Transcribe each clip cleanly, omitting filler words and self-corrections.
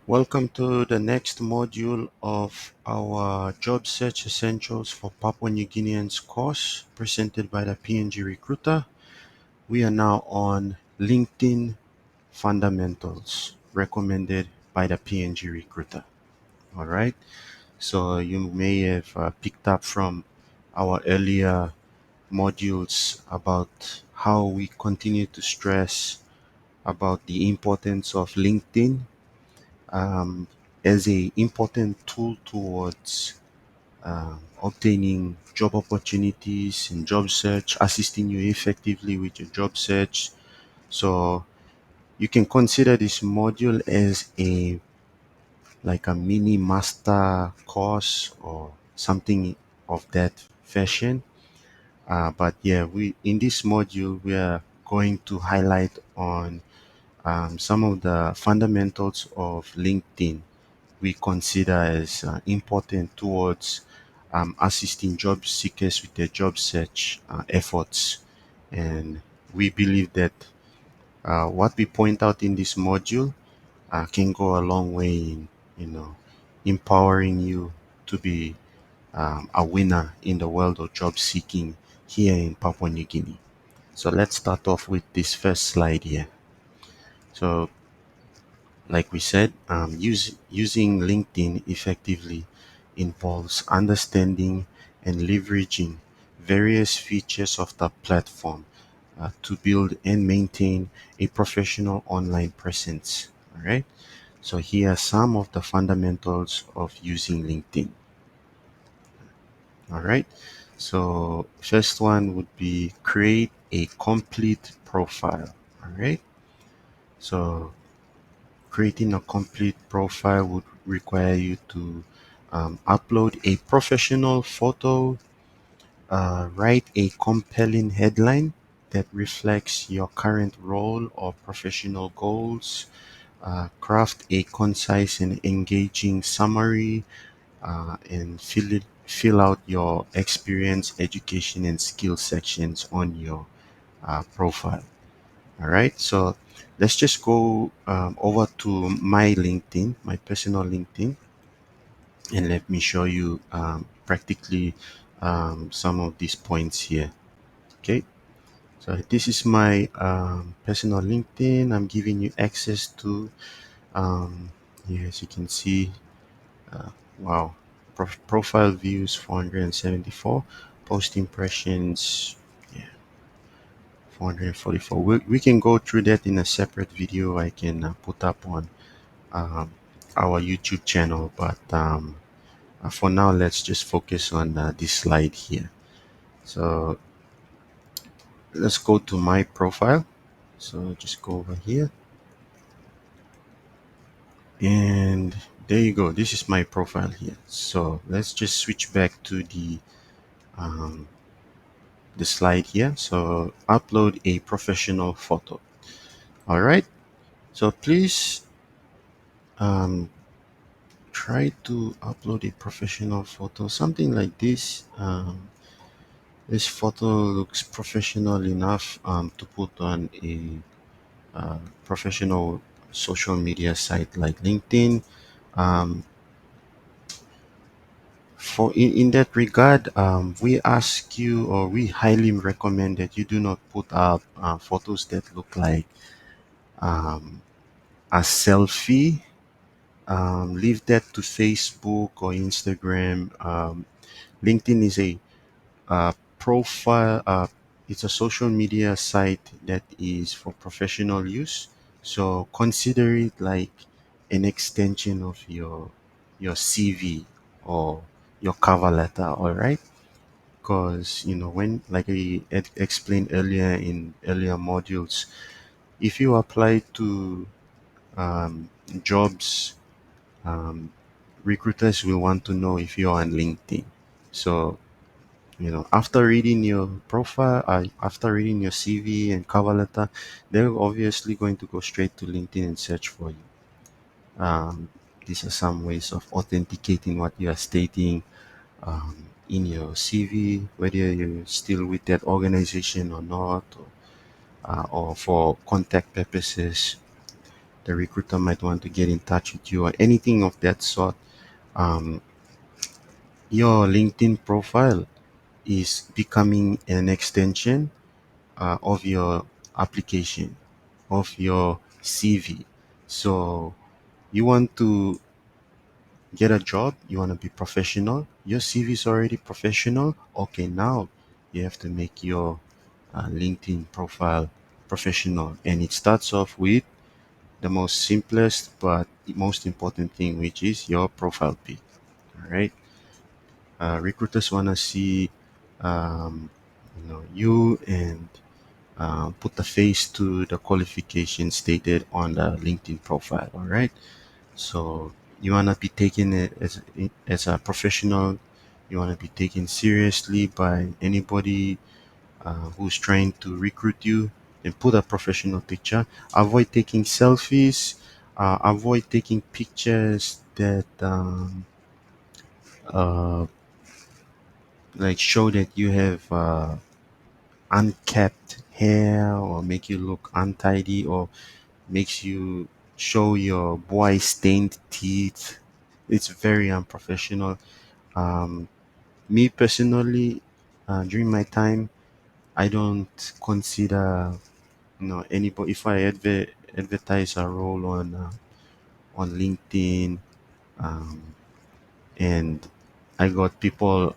Welcome to the next module of our Job Search Essentials for Papua New Guineans course presented by the PNG Recruiter. We are now on LinkedIn Fundamentals recommended by the PNG Recruiter. All right. So you may have picked up from our earlier modules about how we continue to stress about the importance of LinkedIn um, as a important tool towards obtaining job opportunities in job search, assisting you effectively with your job search. So you can consider this module as a like a mini master course or something of that fashion. But yeah, we in this module we are going to highlight on some of the fundamentals of LinkedIn we consider as important towards assisting job seekers with their job search efforts. And we believe that what we point out in this module can go a long way in, empowering you to be a winner in the world of job seeking here in Papua New Guinea. So let's start off with this first slide here. So like we said, using LinkedIn effectively involves understanding and leveraging various features of the platform to build and maintain a professional online presence. All right. So here are some of the fundamentals of using LinkedIn. All right. So first one would be create a complete profile. All right. So creating a complete profile would require you to upload a professional photo, write a compelling headline that reflects your current role or professional goals, craft a concise and engaging summary, and fill out your experience, education, and skill sections on your profile. All right, so let's just go over to my LinkedIn, my personal LinkedIn, and let me show you practically some of these points here. Okay, so this is my personal LinkedIn. I'm giving you access to, here, as you can see, uh, wow, profile views 474, post impressions, yeah, 444. We can go through that in a separate video I can put up on um, our YouTube channel. But for now, let's just focus on this slide here. So let's go to my profile. So just go over here, and there you go. This is my profile here. So let's just switch back to um, the slide here. So upload a professional photo. All right. So please um, try to upload a professional photo, something like this. This photo looks professional enough to put on a professional social media site like LinkedIn. Um, in that regard, we ask you, or we highly recommend that you do not put up photos that look like um, a selfie. Leave that to Facebook or Instagram. LinkedIn is a profile. It's a social media site that is for professional use. So consider it like an extension of your CV or your cover letter. All right, because when, like I explained earlier in earlier modules, if you apply to jobs, um, recruiters will want to know if you're on LinkedIn. So after reading your profile, after reading your CV and cover letter, they're obviously going to go straight to LinkedIn and search for you. These are some ways of authenticating what you are stating in your CV, whether you're still with that organization or not, or for contact purposes. the recruiter might want to get in touch with you or anything of that sort, um, your LinkedIn profile is becoming an extension of your application, of your CV. So you want to get a job, you want to be professional, your CV is already professional. Okay, now you have to make your LinkedIn profile professional. And it starts off with the most simplest but most important thing, which is your profile pic. All right. Recruiters want to see, you and put the face to the qualification stated on the LinkedIn profile. All right. So you want to be taken as a professional. You want to be taken seriously by anybody who's trying to recruit you. Then put a professional picture. Avoid taking selfies. Avoid taking pictures that uh, like show that you have unkept hair or make you look untidy or makes you show your boy stained teeth. It's very unprofessional. Um, Me personally, during my time, I don't consider anybody. If I advertise a role on LinkedIn, um, and I got people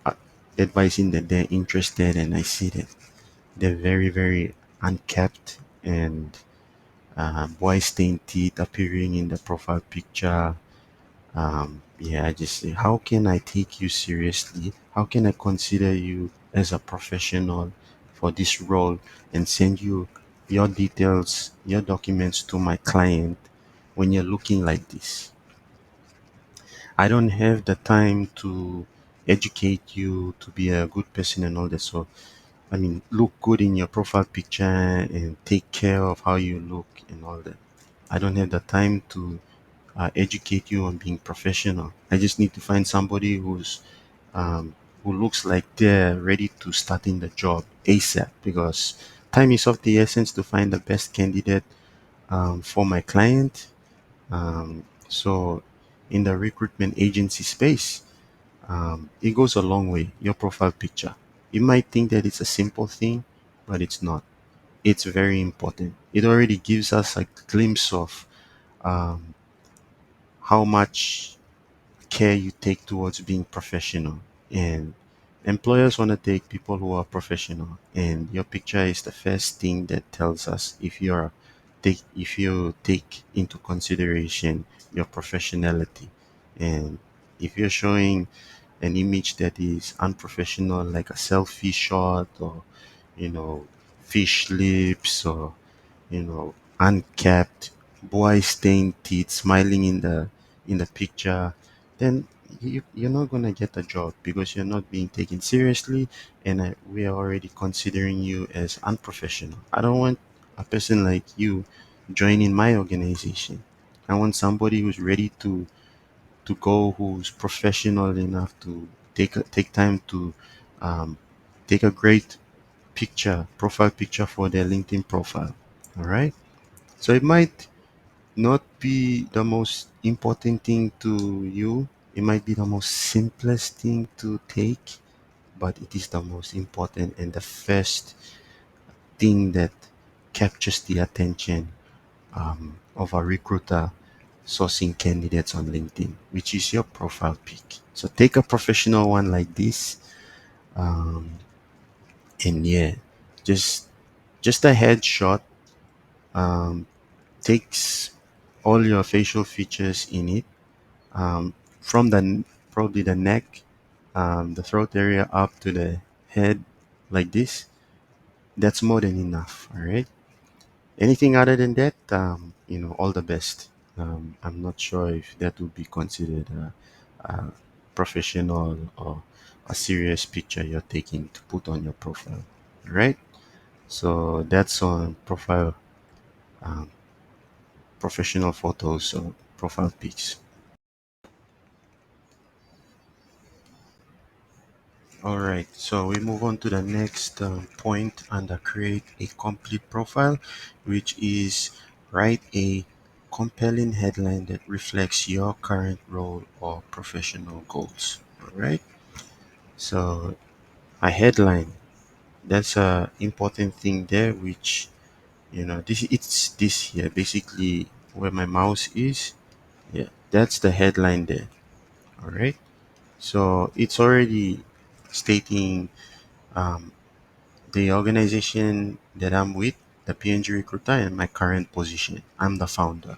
advising that they're interested, and I see that they're very very unkept and boy stained teeth appearing in the profile picture. Yeah, I just say, how can I take you seriously? How can I consider you as a professional for this role and send you your details, your documents to my client when you're looking like this? I don't have the time to educate you to be a good person and all that. So, I mean, look good in your profile picture and take care of how you look and all that. I don't have the time to educate you on being professional. I just need to find somebody who looks like they're ready to start in the job ASAP because time is of the essence to find the best candidate for my client. So in the recruitment agency space, it goes a long way. Your profile picture. You might think that it's a simple thing, but it's not. It's very important. It already gives us a glimpse of um, how much care you take towards being professional. And employers want to take people who are professional. And your picture is the first thing that tells us if you take into consideration your professionality. And if you're showing an image that is unprofessional, like a selfie shot or you know fish lips or uncapped, boy stained teeth, smiling in the picture, then you're not gonna get a job because you're not being taken seriously, and we are already considering you as unprofessional. I don't want a person like you joining my organization. I want somebody who's ready to go, who's professional enough to take time to um, take a great profile picture for their LinkedIn profile. All right. So it might not be the most important thing to you. It might be the most simplest thing to take, but it is the most important and the first thing that captures the attention of a recruiter sourcing candidates on LinkedIn, which is your profile pic. So take a professional one like this, um, and yeah, just just a headshot um, takes all your facial features in it, from probably the neck, the throat area up to the head, like this. That's more than enough. All right. Anything other than that, all the best. I'm not sure if that would be considered a professional or a serious picture you're taking to put on your profile. All right. So that's on profile, um, professional photos or profile pics. All right, so we move on to the next point under create a complete profile, which is write a compelling headline that reflects your current role or professional goals. All right. So a headline, that's a important thing there, which this it's this here basically where my mouse is. Yeah, that's the headline there. All right. So it's already stating um, the organization that I'm with, the PNG Recruiter, and my current position. I'm the founder.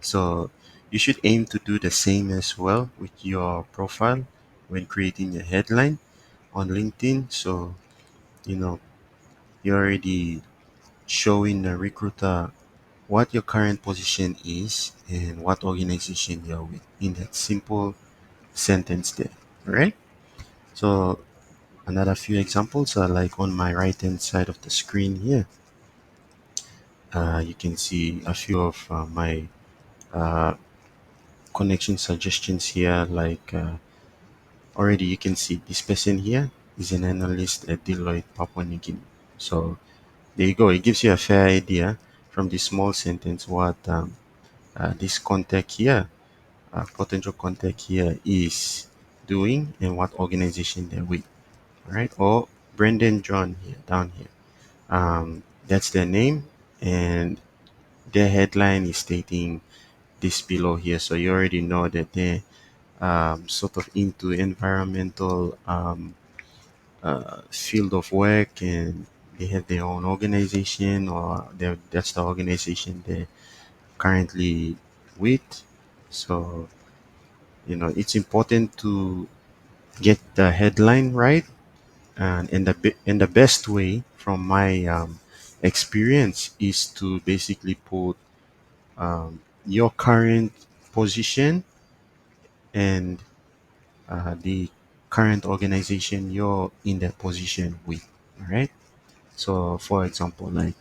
So you should aim to do the same as well with your profile when creating a headline on LinkedIn. So, you know, you're already showing the recruiter what your current position is and what organization you're with in that simple sentence there. All right. So another few examples are like on my right hand side of the screen here. You can see a few of my uh, connection suggestions here. Like already you can see this person here is an analyst at Deloitte, Papua New Guinea. So there you go. It gives you a fair idea from this small sentence what this contact here, potential contact here is doing and what organization they're with. All right. Or Brendan John here, down here. That's their name, and their headline is stating this below here. So you already know that they're sort of into environmental field of work, and they have their own organization, or that's the organization they're currently with. So it's important to get the headline right, and the best way from my experience is to basically put your current position and the current organization you're in that position with. All right. So, for example, like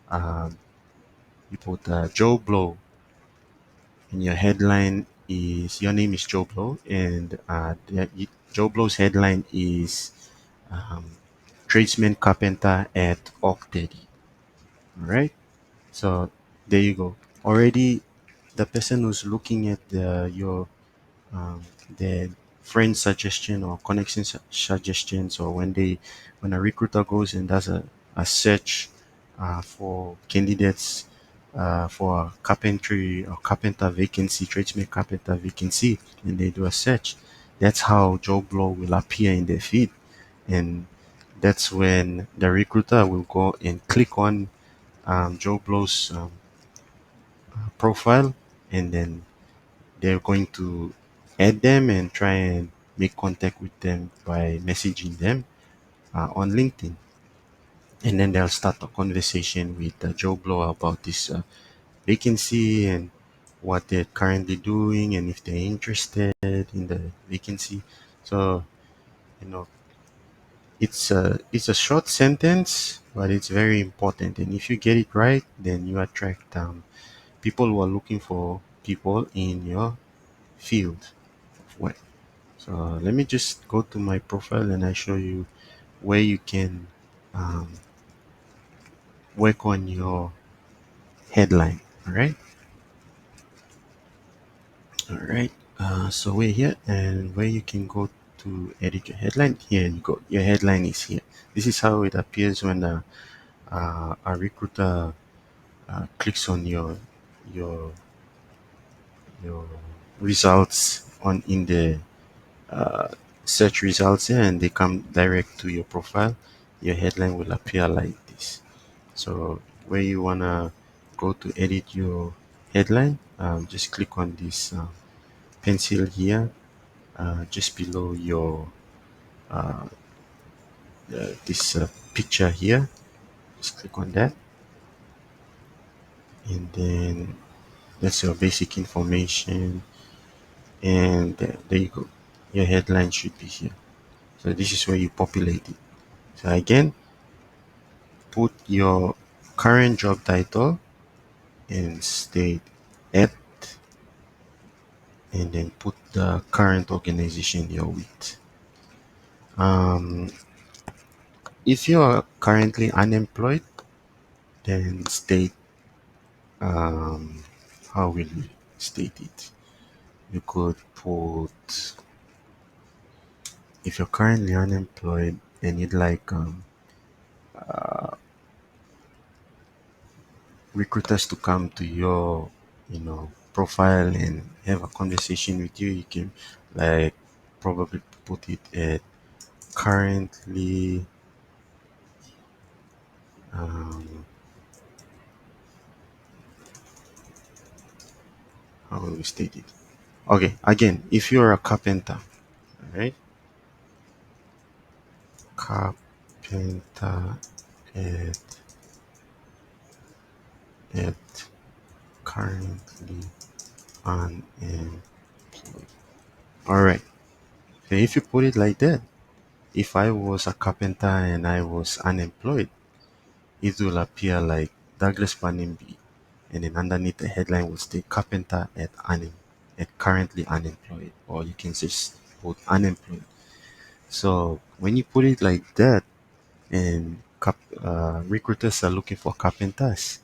um, you put Joe Blow, and your headline is your name is Joe Blow, and Joe Blow's headline is um, tradesman carpenter at Oak Daddy. All right. So there you go. Already, the person who's looking at um, the friend suggestion or connection suggestions, or when a recruiter goes and does a search for candidates for a carpentry or carpenter vacancy, tradesman carpenter vacancy, and they do a search, that's how Joe Blow will appear in their feed. And that's when the recruiter will go and click on Joe Blow's profile, and then they're going to add them and try and make contact with them by messaging them on LinkedIn. And then they'll start a conversation with Joe Blow about this vacancy and what they're currently doing and if they're interested in the vacancy. So, you know, it's a short sentence, but it's very important. And if you get it right, then you attract people who are looking for people in your field of work. So let me just go to my profile and I show you where you can um, work on your headline. All right. All right. So we're here, and where you can go to edit your headline. Here you go. Your headline is here. This is how it appears when a recruiter clicks on your your results on in the uh, search results here, and they come direct to your profile. Your headline will appear like this. So where you wanna go to edit your headline, just click on this pencil here, just below your this picture here. Just click on that, and then that's your basic information, and there you go. Your headline should be here. So this is where you populate it. So again, put your current job title and state at, and then put the current organization you're with. Um, if you are currently unemployed, then state How will you state it? You could put, if you're currently unemployed and you'd like recruiters to come to your, profile and have a conversation with you, you can like probably put it at currently, um, how will we state it? Okay, again, if you're a carpenter, right? Carpenter at, at currently unemployed. All right. So if you put it like that, if I was a carpenter and I was unemployed, it will appear like Douglas Panimbi, and then underneath the headline will state carpenter at currently unemployed, or you can just put unemployed. So when you put it like that, and recruiters are looking for carpenters,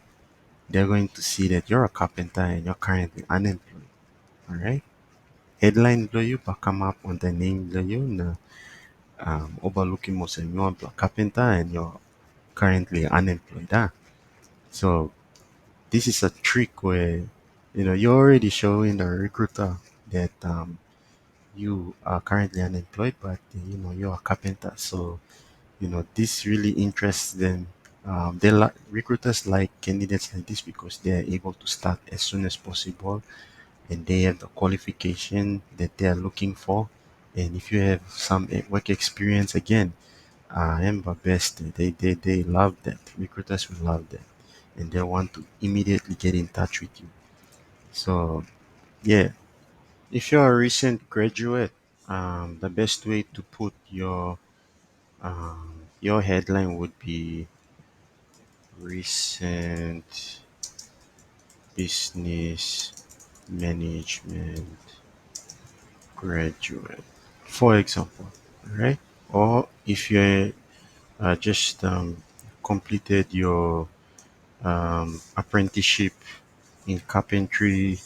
they're going to see that you're a carpenter and you're currently unemployed. All right. Headline dulu come up on the name dulu na overlooking mo sa inyo ang carpenter and you're currently unemployed. So this is a trick where you're already showing the recruiter that you are currently unemployed, but you're a carpenter. So this really interests them. Recruiters like candidates like this because they are able to start as soon as possible, and they have the qualification that they are looking for. And if you have some work experience, again, I'm the best. They love that. Recruiters will love that, and they want to immediately get in touch with you. So yeah, if you're a recent graduate, the best way to put your headline would be recent business management graduate, for example, right? Or if you just completed your apprenticeship in carpentry,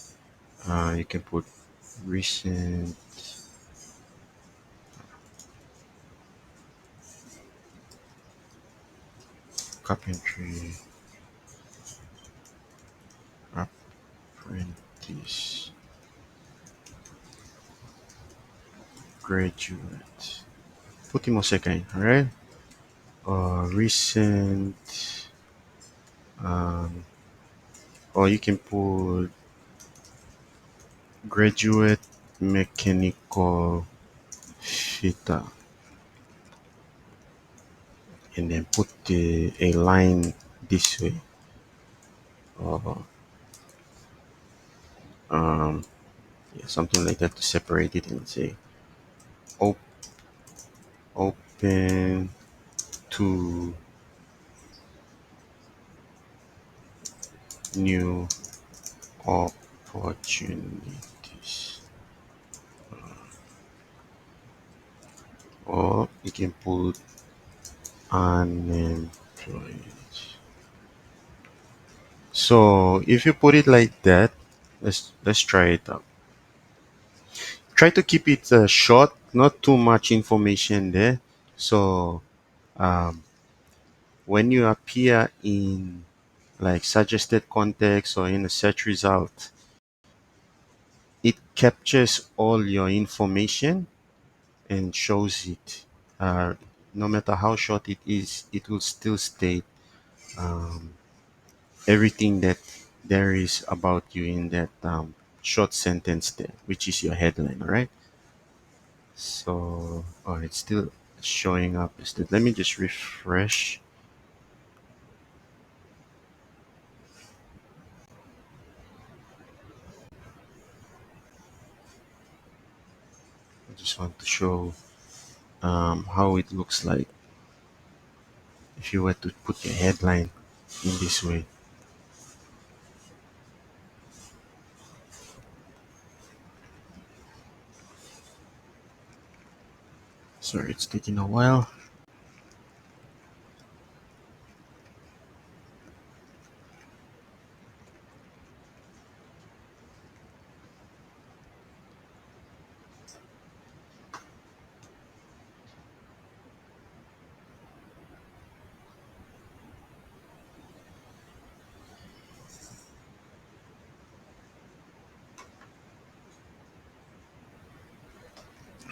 you can put recent carpentry apprentice graduate. Put mo second, alright? Recent, um, or you can put graduate mechanical fitter, and then put a line this way, or um, yeah, something like that to separate it and say op- open to new opportunities. Or you can put unemployed. So if you put it like that, let's try it out. Try to keep it short, not too much information there. So um, when you appear in like suggested context or in a search result, it captures all your information and shows it. Uh, no matter how short it is, it will still state um, everything that there is about you in that short sentence there, which is your headline, all right? So, oh, it's still showing up. Let me just refresh. I just want to show how it looks like if you were to put your headline in this way. Sorry, it's taking a while.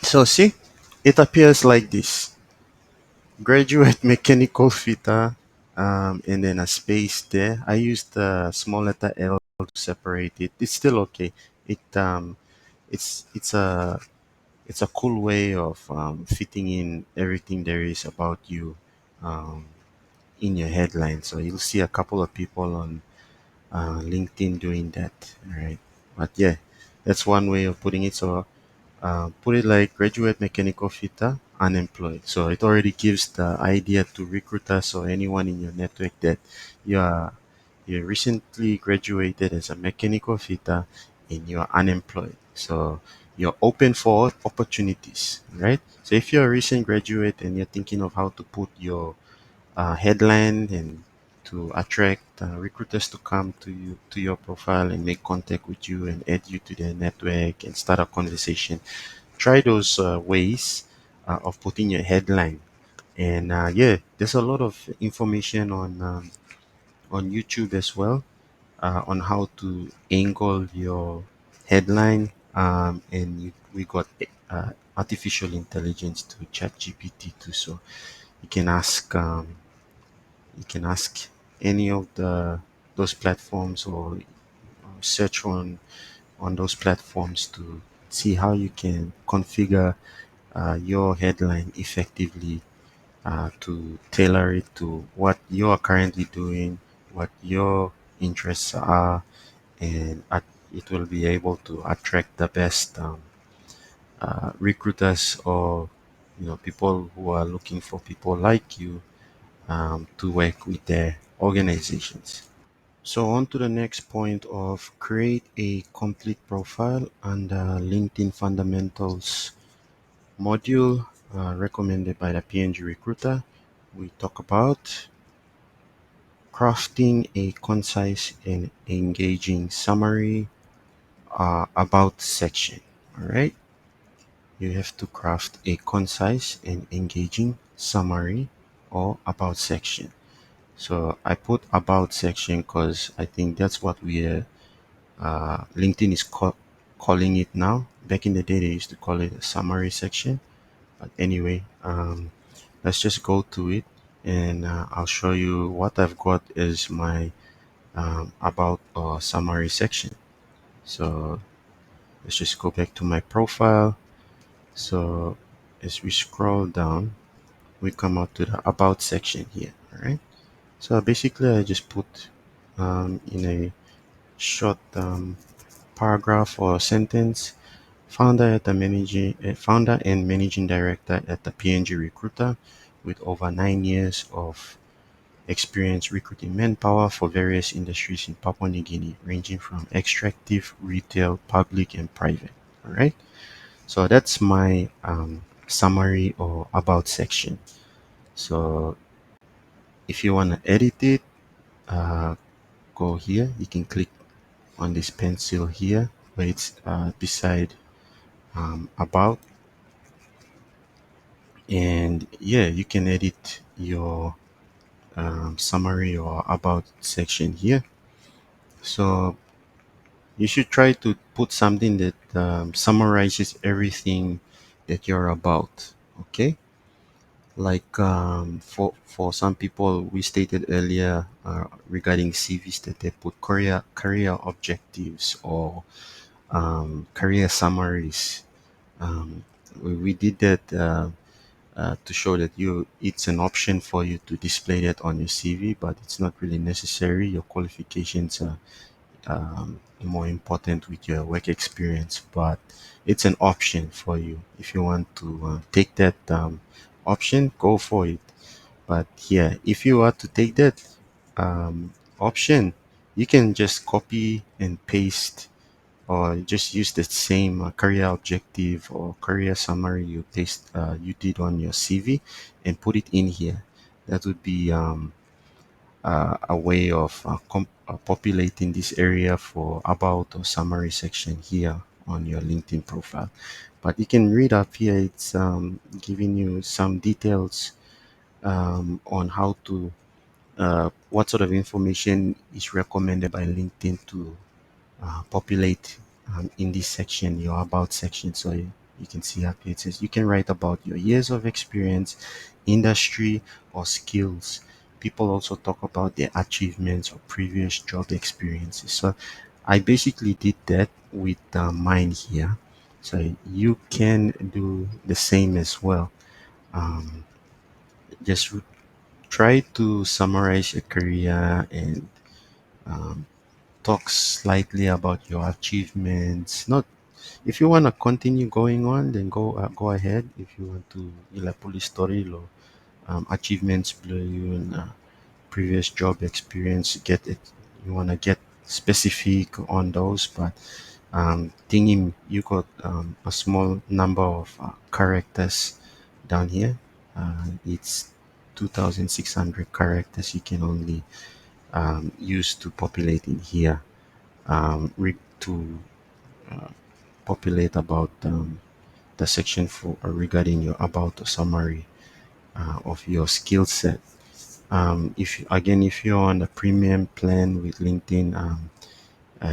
So see, it appears like this: graduate mechanical fitter, and then a space there. I used the small letter L to separate it. It's still okay. It it's a cool way of fitting in everything there is about you um, in your headline. So you'll see a couple of people on LinkedIn doing that, right? But yeah, that's one way of putting it. So put it like graduate mechanical fitter, unemployed. So it already gives the idea to recruiters or anyone in your network that you are you recently graduated as a mechanical fitter and you are unemployed. So you're open for opportunities, right? So if you're a recent graduate and you're thinking of how to put your headline and to attract recruiters to come to you to your profile and make contact with you and add you to their network and start a conversation, try those ways of putting your headline. And yeah, there's a lot of information on YouTube as well on how to angle your headline. And we got artificial intelligence to chat GPT too, so you can ask you can ask any of the those platforms or search on those platforms to see how you can configure your headline effectively to tailor it to what you are currently doing, what your interests are, and it will be able to attract the best recruiters or people who are looking for people like you to work with their organizations. So on to the next point of create a complete profile under LinkedIn Fundamentals module recommended by the PNG Recruiter. We talk about crafting a concise and engaging summary about section. All right, you have to craft a concise and engaging summary or about section. So I put about section because I think that's what LinkedIn is calling it now. Back in the day, they used to call it a summary section. But anyway, let's just go to it and I'll show you what I've got is my about summary section. So let's just go back to my profile. So as we scroll down, we come out to the about section here. All right. So basically, I just put in a short paragraph or sentence. Founder and managing director at the PNG Recruiter, with over 9 years of experience recruiting manpower for various industries in Papua New Guinea, ranging from extractive, retail, public, and private. All right. So that's my summary or about section. So if you want to edit it, uh, go here. You can click on this pencil here where it's beside about, and yeah, you can edit your summary or about section here. So you should try to put something that summarizes everything that you're about. Okay, like for some people, we stated earlier regarding CVs that they put career objectives or career summaries. um, we did that to show that it's an option for you to display that on your CV, but it's not really necessary. Your qualifications are more important with your work experience, but it's an option for you. If you want to take that option, go for it. But yeah, if you are to take that option, you can just copy and paste or just use the same career objective or career summary you did on your CV and put it in here. That would be a way of populating this area for about or summary section here on your LinkedIn profile. But you can read up here, it's giving you some details on how to, what sort of information is recommended by LinkedIn to populate in this section, your about section. So You can see up here it says you can write about your years of experience, industry, or skills. People also talk about their achievements or previous job experiences. So I basically did that with mine here. So you can do the same as well. Um, just try to summarize your career and um, talk slightly about your achievements. Not if you want to continue going on, then go ahead. If you want to ila puli story lo achievements below you and previous job experience, get it. You want to get specific on those, but thinking you got a small number of characters down here. It's 2,600 characters you can only use to populate in here to populate about the section for regarding your about a summary of your skill set. If again, if you're on the premium plan with LinkedIn,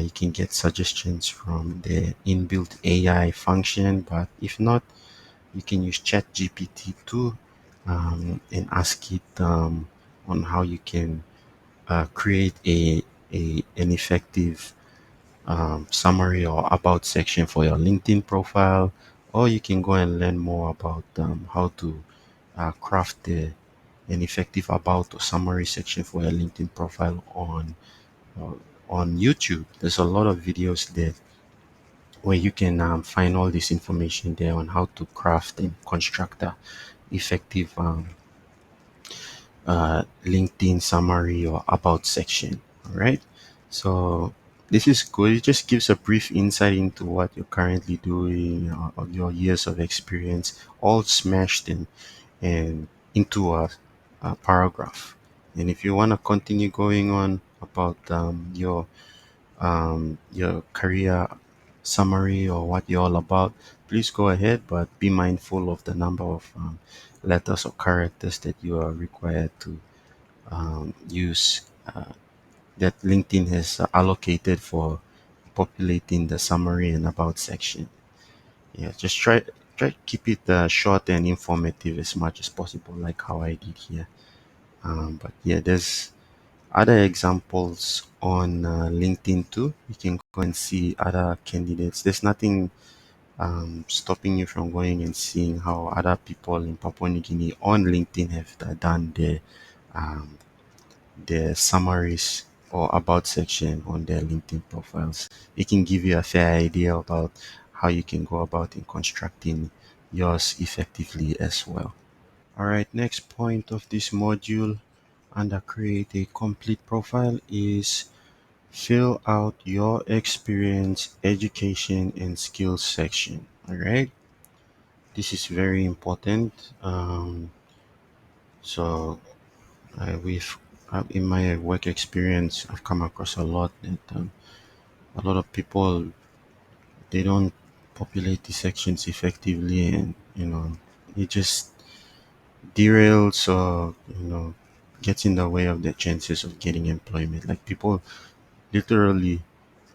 you can get suggestions from the inbuilt AI function. But if not, you can use ChatGPT too and ask it on how you can create an effective summary or about section for your LinkedIn profile, or you can go and learn more about how to craft an effective about or summary section for your LinkedIn profile uh, on YouTube. There's a lot of videos there where you can find all this information there on how to craft and construct a effective LinkedIn summary or about section. All right. So this is good. It just gives a brief insight into what you're currently doing, of your years of experience, all smashed in and into a paragraph. And if you want to continue going on about your career summary or what you're all about, please go ahead, but be mindful of the number of letters or characters that you are required to use that LinkedIn has allocated for populating the summary and about section. Yeah, just try to keep it short and informative as much as possible, like how I did here. But yeah, there's other examples on LinkedIn too. You can go and see other candidates. There's nothing stopping you from going and seeing how other people in Papua New Guinea on LinkedIn have done um, their summaries or about section on their LinkedIn profiles. It can give you a fair idea about how you can go about in constructing yours effectively as well. All right, next point of this module under create a complete profile is fill out your experience, education, and skills section. All right, this is very important. So we've in my work experience, I've come across a lot that a lot of people they don't populate the sections effectively, and it just derails or gets in the way of their chances of getting employment. Like people literally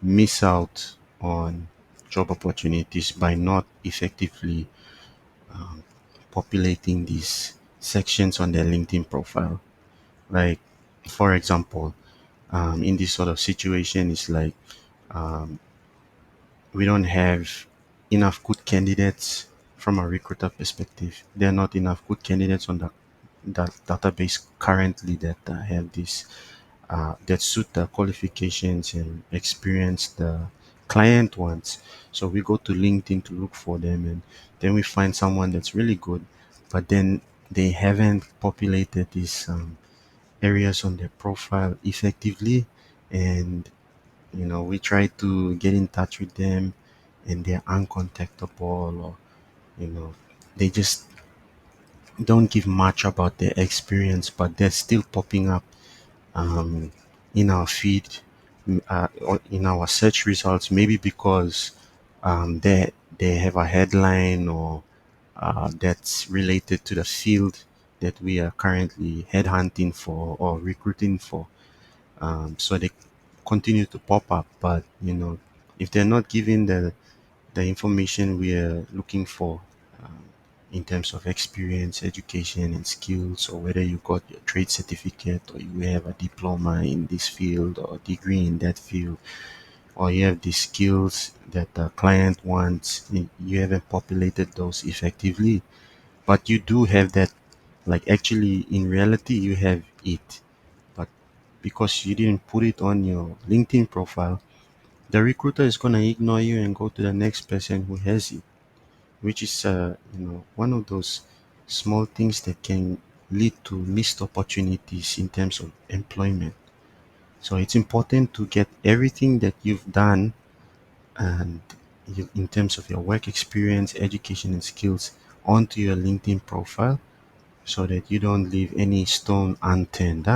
miss out on job opportunities by not effectively um, populating these sections on their LinkedIn profile. Like, for example, in this sort of situation, it's like um, we don't have enough good candidates from a recruiter perspective. There are not enough good candidates on that database currently that have this that suit the qualifications and experience the client wants. So we go to LinkedIn to look for them, and then we find someone that's really good, but then they haven't populated these areas on their profile effectively, and we try to get in touch with them, and they're uncontactable, or you know they just don't give much about their experience, but they're still popping up um, in our feed, or in our search results, maybe because they have a headline or that's related to the field that we are currently headhunting for or recruiting for. So they continue to pop up, but if they're not given the information we are looking for, um, in terms of experience, education, and skills, or whether you got your trade certificate, or you have a diploma in this field, or degree in that field, or you have the skills that the client wants. You haven't populated those effectively, but you do have that. Like, actually, in reality, you have it, but because you didn't put it on your LinkedIn profile, the recruiter is gonna ignore you and go to the next person who has it, which is, one of those small things that can lead to missed opportunities in terms of employment. So it's important to get everything that you've done, and in terms of your work experience, education, and skills, onto your LinkedIn profile, so that you don't leave any stone unturned.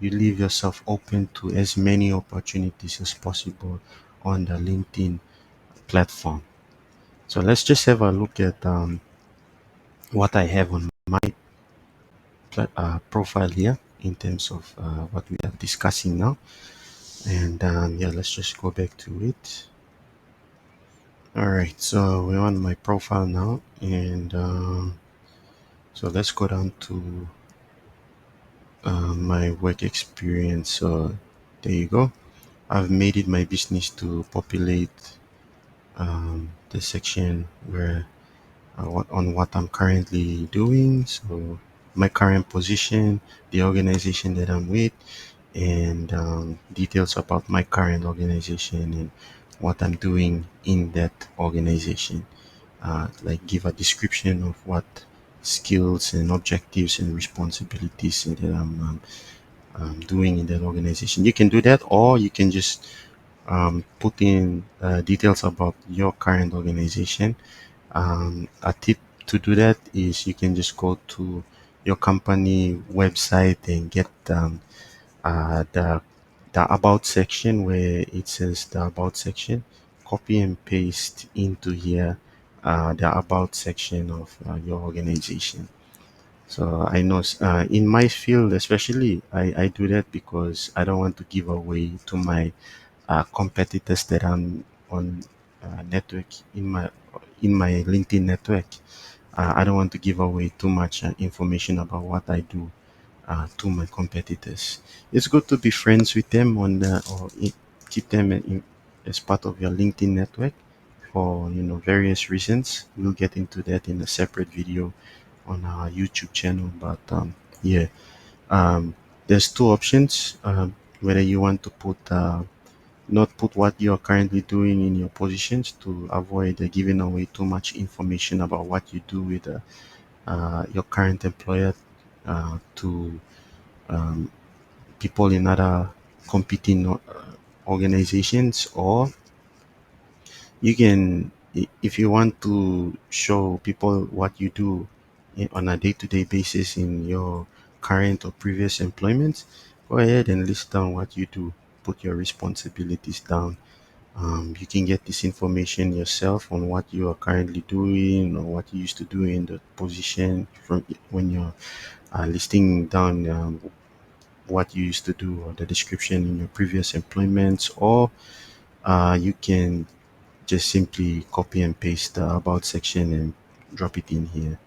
You leave yourself open to as many opportunities as possible on the LinkedIn platform. So let's just have a look at what I have on my profile here in terms of what we are discussing now. And yeah, let's just go back to it. All right, so we're on my profile now, and so let's go down to my work experience. So there you go. I've made it my business to populate the section where on what I'm currently doing. So my current position, the organization that I'm with, and details about my current organization and what I'm doing in that organization. Like, give a description of what skills and objectives and responsibilities that I'm doing in that organization. You can do that, or you can just put in details about your current organization. A tip to do that is you can just go to your company website and get the about section, where it says the about section. Copy and paste into here the about section of your organization. So I know, in my field especially, I do that because I don't want to give away to my competitors that I'm on network in my LinkedIn network. I don't want to give away too much information about what I do to my competitors. It's good to be friends with them on the, or keep them as part of your LinkedIn network for various reasons. We'll get into that in a separate video on our YouTube channel. But yeah, um, there's two options. Whether you want to not put what you're currently doing in your positions, to avoid giving away too much information about what you do with your current employer to um, people in other competing organizations. Or you can, if you want to show people what you do on a day-to-day basis in your current or previous employment, go ahead and list down what you do, put your responsibilities down. You can get this information yourself on what you are currently doing, or what you used to do in the position, from when you're listing down what you used to do, or the description in your previous employments. Or you can just simply copy and paste the about section and drop it in here.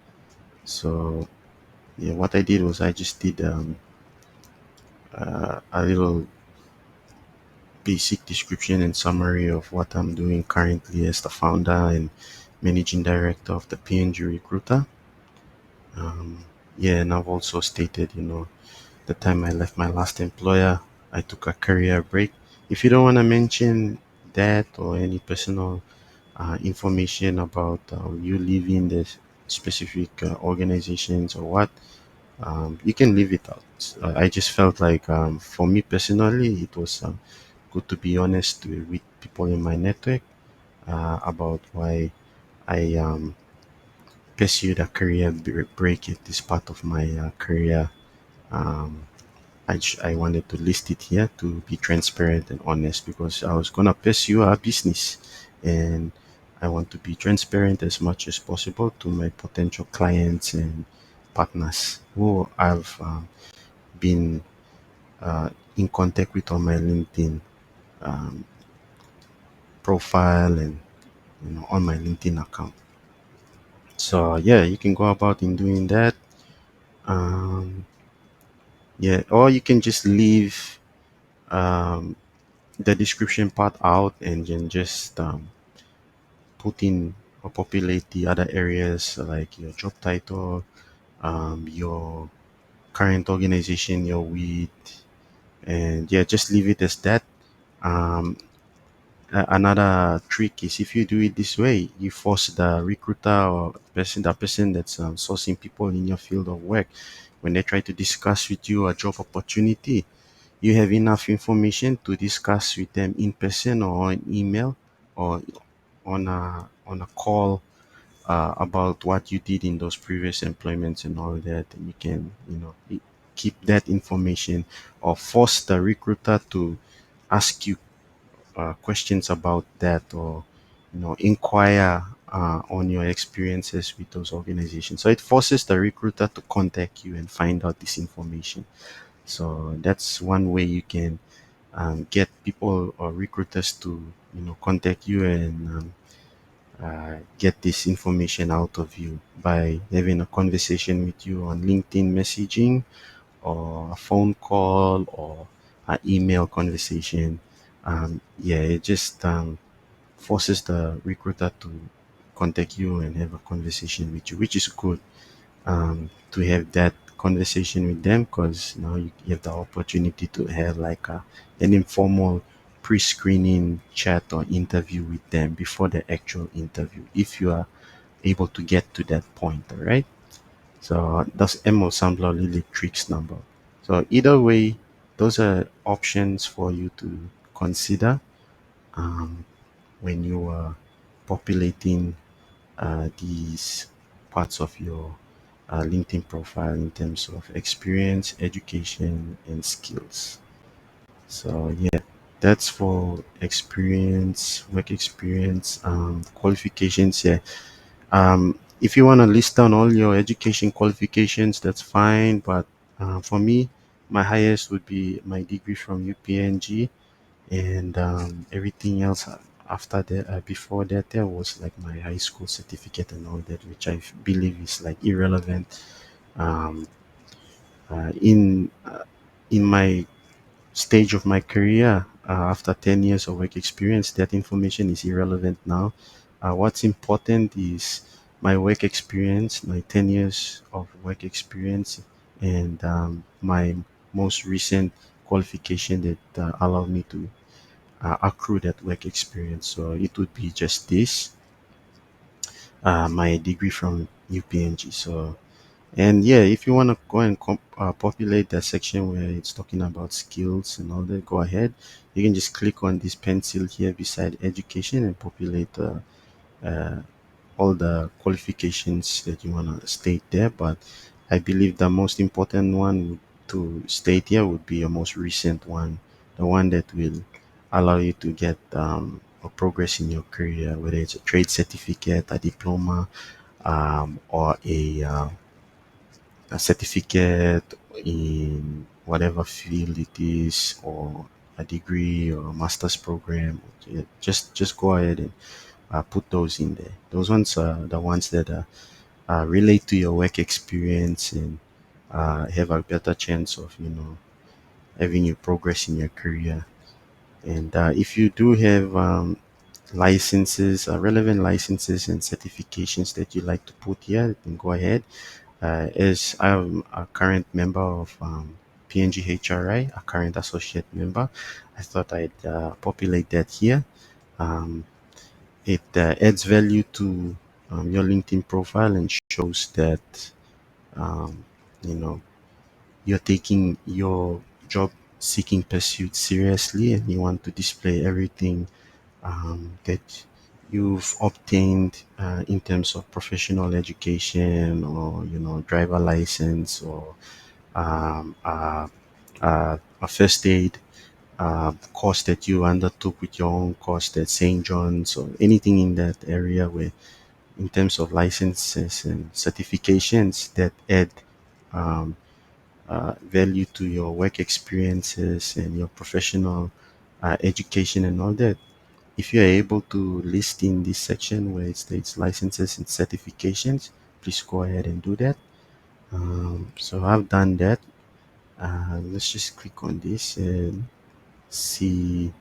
So yeah, what I did was I just did a little basic description and summary of what I'm doing currently as the founder and managing director of the PNG Recruiter. Yeah, and I've also stated, the time I left my last employer, I took a career break. If you don't want to mention that, or any personal information about you leaving the specific organizations or what, you can leave it out. I just felt like, for me personally, it was good to be honest with people in my network about why I pursued a career break at this part of my career. Um, I wanted to list it here to be transparent and honest, because I was gonna pursue a business, and I want to be transparent as much as possible to my potential clients and partners who I've been in contact with on my LinkedIn um, profile, and on my LinkedIn account. So yeah, you can go about in doing that. Um, yeah, or you can just leave um, the description part out and then just put in or populate the other areas like your job title, your current organization you're with, and yeah, just leave it as that. Um, Another trick is if you do it this way, you force the recruiter or the person that's sourcing people in your field of work, when they try to discuss with you a job opportunity, you have enough information to discuss with them in person or on email or on a call about what you did in those previous employments and all that, and you can keep that information or force the recruiter to ask you questions about that, or inquire on your experiences with those organizations. So it forces the recruiter to contact you and find out this information. So that's one way you can get people or recruiters to contact you and get this information out of you by having a conversation with you on LinkedIn messaging or a phone call or an email conversation. Yeah, it just forces the recruiter to contact you and have a conversation with you, which is good to have that conversation with them, because now you have the opportunity to have like an informal pre-screening chat or interview with them before the actual interview, if you are able to get to that point. All right. So that's MO Sambler Lily Tricks number. So either way, those are options for you to consider um, when you are populating these parts of your LinkedIn profile in terms of experience, education, and skills. So yeah, that's for experience, work experience, qualifications. Yeah. If you want to list down all your education qualifications, that's fine. But for me, my highest would be my degree from UPNG, and everything else after that, before that, there was like my high school certificate and all that, which I believe is like irrelevant. Um, in my stage of my career, after 10 years of work experience, that information is irrelevant now. What's important is my work experience, my 10 years of work experience, and my most recent qualification that allowed me to accrue that work experience. So it would be just this, my degree from UPNG. So, and yeah, if you want to go and populate that section where it's talking about skills and all that, go ahead. You can just click on this pencil here beside education and populate uh, all the qualifications that you want to state there. But I believe the most important one to state here would be your most recent one, the one that will allow you to get a progress in your career, whether it's a trade certificate, a diploma, or a certificate in whatever field it is, or a degree or a master's program. Yeah, just go ahead and put those in there. Those ones are the ones that relate to your work experience and have a better chance of having you progress in your career. And if you do have licenses, relevant licenses and certifications that you like to put here, then go ahead. As I'm a current member of PNG HRI, a current associate member, I thought I'd populate that here. Um, it adds value to your LinkedIn profile and shows that um, you know you're taking your job seeking pursuit seriously, and you want to display everything that you've obtained in terms of professional education, or driver license, or a first aid course that you undertook with your own cost at St. John's, or anything in that area, where in terms of licenses and certifications that add um, value to your work experiences and your professional education and all that. If you are able to list in this section where it states licenses and certifications, please go ahead and do that. So I've done that. Let's just click on this and see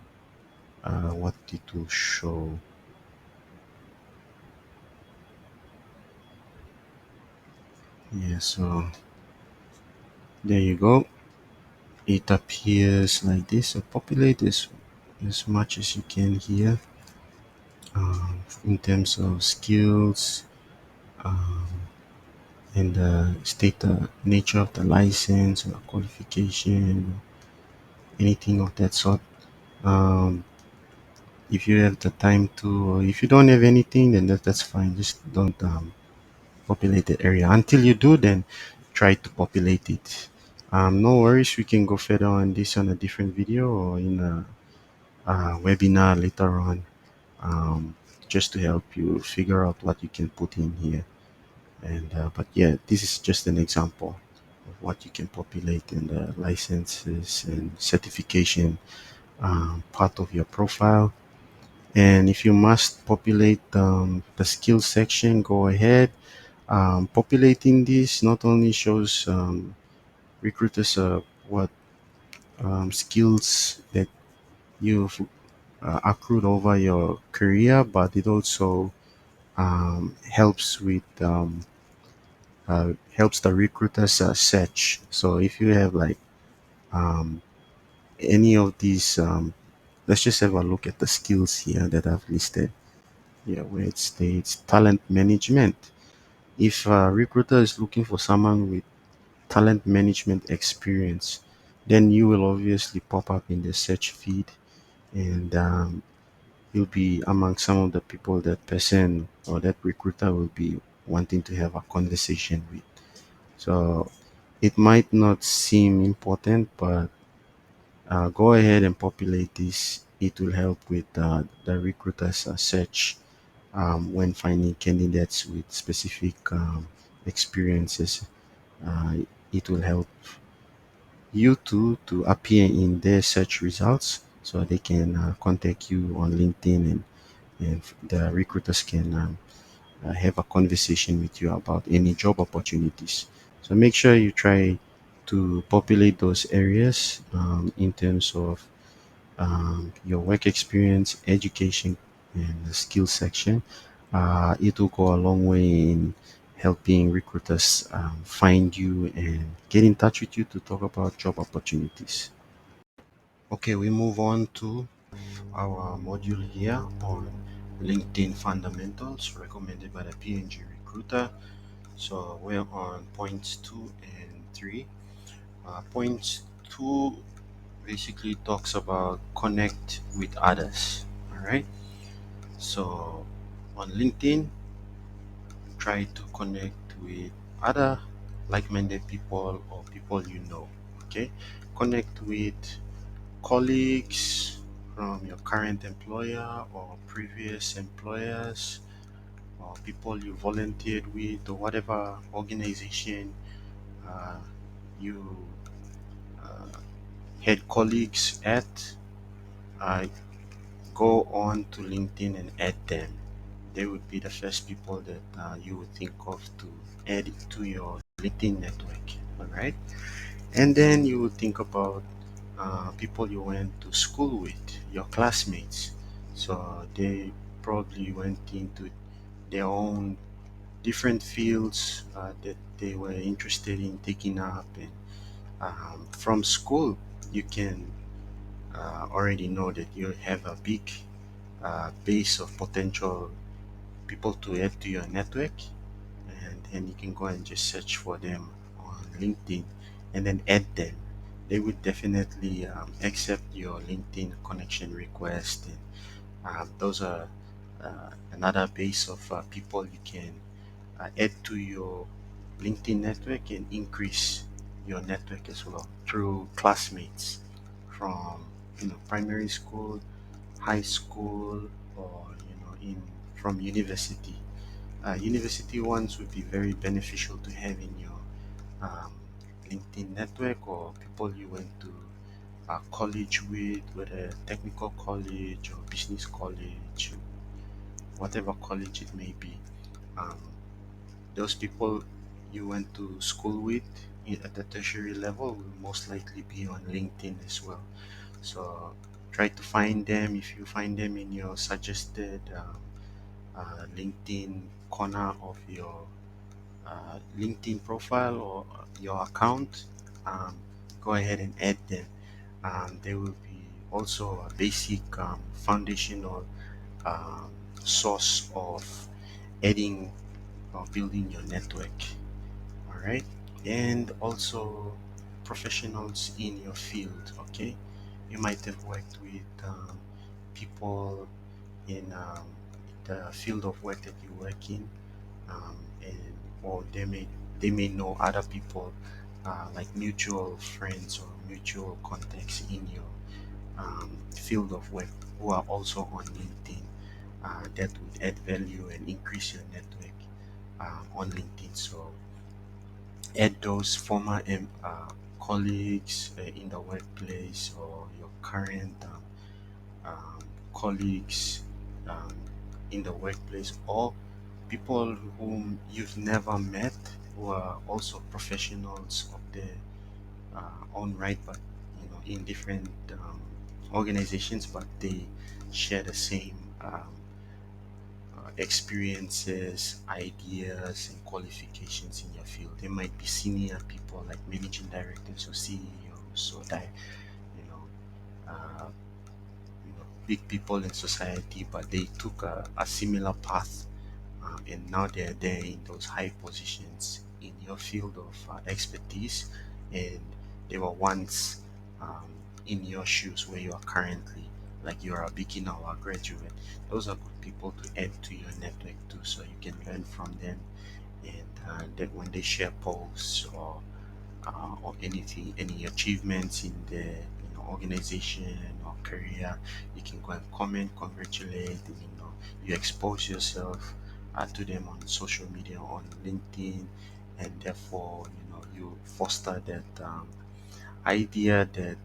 what it will show. Yeah, so there you go. It appears like this. So populate as much as you can here, in terms of skills, um, and state the nature of the license or qualification, anything of that sort. Um, if you have the time to, or if you don't have anything, then that's fine. Just don't populate the area. Until you do, then try to populate it. No worries. We can go further on this on a different video or in a webinar later on, um, just to help you figure out what you can put in here. And but yeah, this is just an example of what you can populate in the licenses and certification part of your profile. And if you must populate the skills section, go ahead. Populating this not only shows recruiters what skills that you've accrued over your career, but it also helps the recruiters search. So if you have like um, any of these, let's just have a look at the skills here that I've listed. Yeah, where it states talent management. If a recruiter is looking for someone with talent management experience, then you will obviously pop up in the search feed, and you'll be among some of the people that person or that recruiter will be wanting to have a conversation with. So it might not seem important, but go ahead and populate this. It will help with the recruiter's search when finding candidates with specific experiences. Uh, it will help you to appear in their search results so they can contact you on LinkedIn, and the recruiters can have a conversation with you about any job opportunities. So make sure you try to populate those areas in terms of your work experience, education, and the skill section. It will go a long way in helping recruiters find you and get in touch with you to talk about job opportunities. Okay, we move on to our module here on LinkedIn fundamentals recommended by the PNG recruiter. So we're on points 2 and 3. Points 2 basically talks about connect with others. All right. So on LinkedIn, try to connect with other like-minded people or people you know. Okay. Connect with colleagues from your current employer or previous employers, or people you volunteered with, or whatever organization uh, you uh, had colleagues at. uh, Go on to LinkedIn and add them. They would be the first people that you would think of to add to your LinkedIn network. All right. And then you would think about people you went to school with, your classmates. So they probably went into their own different fields that they were interested in taking up. And from school, you can already know that you have a big base of potential people to add to your network, and you can go and just search for them on LinkedIn and then add them. They would definitely accept your LinkedIn connection request. And those are another base of people you can add to your LinkedIn network and increase your network as well through classmates from primary school, high school, or in from university. University ones would be very beneficial to have in your um, LinkedIn network, or people you went to college with, whether technical college or business college, whatever college it may be. Um, those people you went to school with at the tertiary level will most likely be on LinkedIn as well. So try to find them. If you find them in your suggested LinkedIn corner of your LinkedIn profile or your account, um, go ahead and add them. There will be also a basic foundational um, source of adding or building your network. All right, and also professionals in your field. Okay, you might have worked with people in the field of work that you work in, and or they may know other people, like mutual friends or mutual contacts in your field of work who are also on LinkedIn. That would add value and increase your network on LinkedIn. So add those former colleagues in the workplace, or your current colleagues um, in the workplace, or people whom you've never met, who are also professionals of their own right, but in different organizations, but they share the same experiences, ideas, and qualifications in your field. They might be senior people like managing directors or CEOs, or that you know, uh, big people in society, but they took a similar path, and now they're there in those high positions in your field of expertise, and they were once um, in your shoes where you are currently, like you're a beginner or a graduate. Those are good people to add to your network too, so you can learn from them, and that when they share posts or anything, any achievements in the organization or career, you can go and comment, congratulate, and you expose yourself to them on social media, on LinkedIn, and therefore you foster that idea that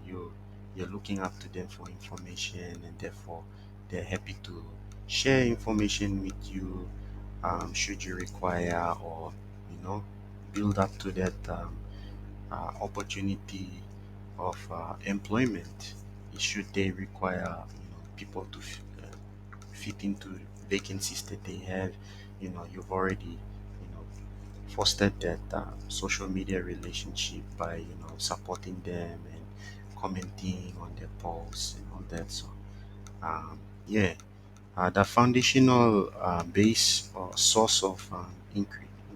you're looking up to them for information, and therefore they're happy to share information with you, should you require, or build up to that opportunity of employment, should they require people to fit into vacancies that they have. You've already fostered that social media relationship by supporting them and commenting on their posts and all that. So yeah, the foundational base or source of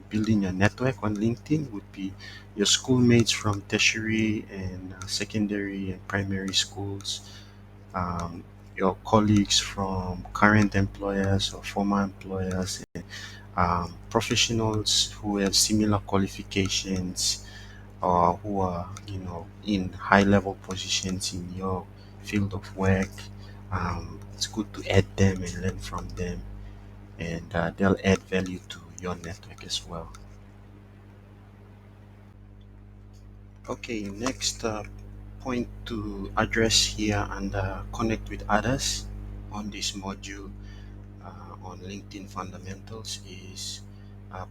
building a network on LinkedIn would be your schoolmates from tertiary and secondary and primary schools, um, your colleagues from current employers or former employers, professionals who have similar qualifications, or who are in high level positions in your field of work. It's good to add them and learn from them, and they'll add value to your network as well. Okay, next point to address here and connect with others on this module on LinkedIn fundamentals is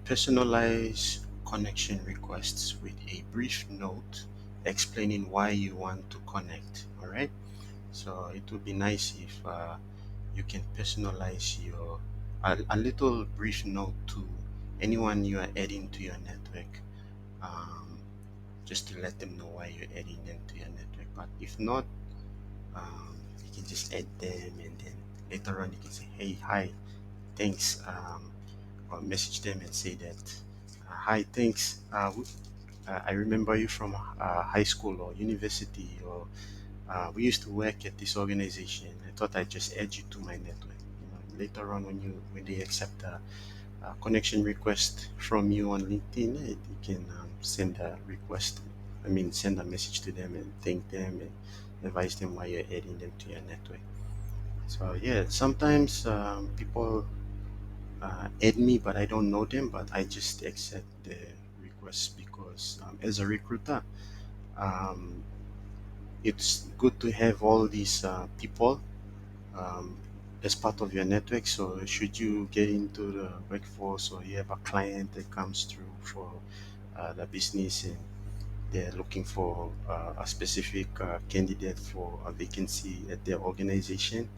personalize connection requests with a brief note explaining why you want to connect. All right, so it would be nice if you can personalize a little brief note to anyone you are adding to your network, um, just to let them know why you're adding them to your network. But if not, you can just add them, and then later on you can say, hey, hi, thanks, or message them and say that, hi, thanks, I remember you from high school or university, or we used to work at this organization. I thought I'd just add you to my network. Later on, when they accept a connection request from you on LinkedIn, you can send a request. I mean, send a message to them and thank them and advise them why you're adding them to your network. So yeah, sometimes people add me, but I don't know them, but I just accept the request because as a recruiter, um, It's good to have all these people um, as part of your network. So should you get into the workforce or you have a client that comes through for the business and they're looking for a specific candidate for a vacancy at their organization,